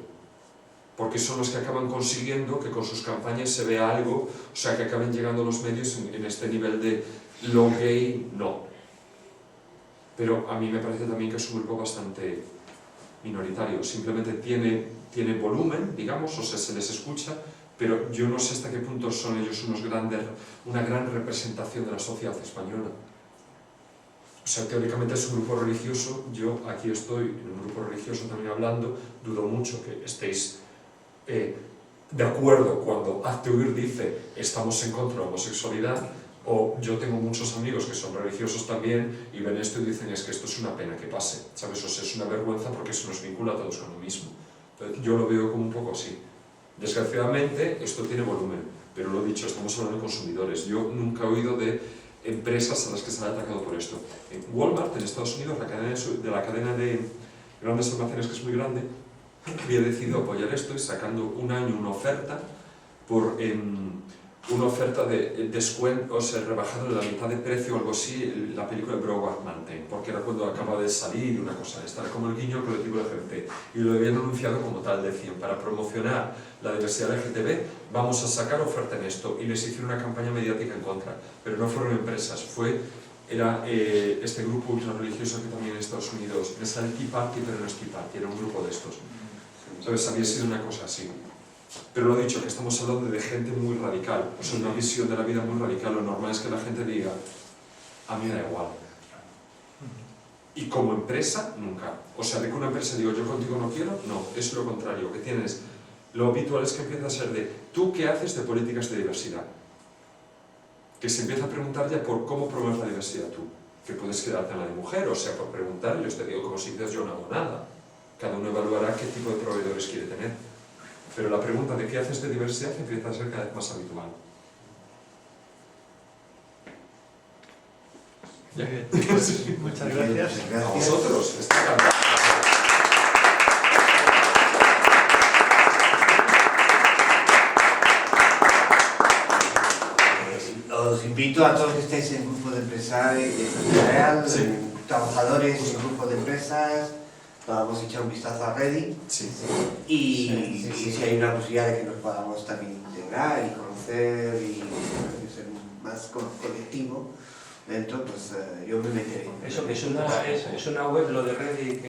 porque son los que acaban consiguiendo que con sus campañas se vea algo, o sea, que acaben llegando los medios en este nivel de lo gay, no. Pero a mí me parece también que es un grupo bastante minoritario, simplemente tiene volumen, digamos, o sea, se les escucha, pero yo no sé hasta qué punto son ellos una gran representación de la sociedad española. O sea, teóricamente es un grupo religioso, yo aquí estoy en un grupo religioso también hablando, dudo mucho que estéis de acuerdo cuando Hazte Oír dice estamos en contra de la homosexualidad, o yo tengo muchos amigos que son religiosos también y ven esto y dicen es que esto es una pena que pase, ¿sabes? O sea, es una vergüenza porque se nos vincula a todos con lo mismo. Entonces, yo lo veo como un poco así. Desgraciadamente esto tiene volumen, pero lo dicho, estamos hablando de consumidores. Yo nunca he oído de empresas a las que se han atacado por esto. En Walmart, en Estados Unidos, la cadena de grandes almacenes, que es muy grande, había decidido apoyar esto y sacando un año una oferta una oferta de descuento, o sea, rebajado de la mitad de precio o algo así, la película de Brokeback Mountain, porque era cuando acaba de salir una cosa, esta era como el guiño al colectivo LGBT, y lo habían anunciado como tal, decían, para promocionar la diversidad LGTB, vamos a sacar oferta en esto, y les hicieron una campaña mediática en contra, pero no fueron empresas, era este grupo ultrarreligioso que también en Estados Unidos, es el Tea Party, pero no es Tea Party, era un grupo de estos, ¿sabes? Había sido una cosa así. Pero lo dicho, que estamos hablando de gente muy radical, o sea, una visión de la vida muy radical. Lo normal es que la gente diga, a mí me da igual. Y como empresa, nunca. O sea, de que una empresa diga, yo contigo no quiero, no, es lo contrario. Que tienes, lo habitual es que empieza a ser de, ¿tú qué haces de políticas de diversidad? Que se empieza a preguntar ya por cómo promueves la diversidad tú. Que puedes quedarte en la de mujer, o sea, por preguntar, yo te digo, como si dices, yo no hago nada. Cada uno evaluará qué tipo de proveedores quiere tener. Pero la pregunta de qué haces de diversidad empieza a ser cada vez más habitual. Muy bien, pues, muchas gracias. A vosotros. Está encantado. Os invito a todos que estéis en grupo de empresarios, Sí. trabajadores en grupo de empresas, vamos a echar un vistazo a Ready Sí. y si hay una posibilidad de que nos podamos también integrar y conocer y ser más colectivo dentro, pues yo me meteré. Eso que es una web, lo de Reddit.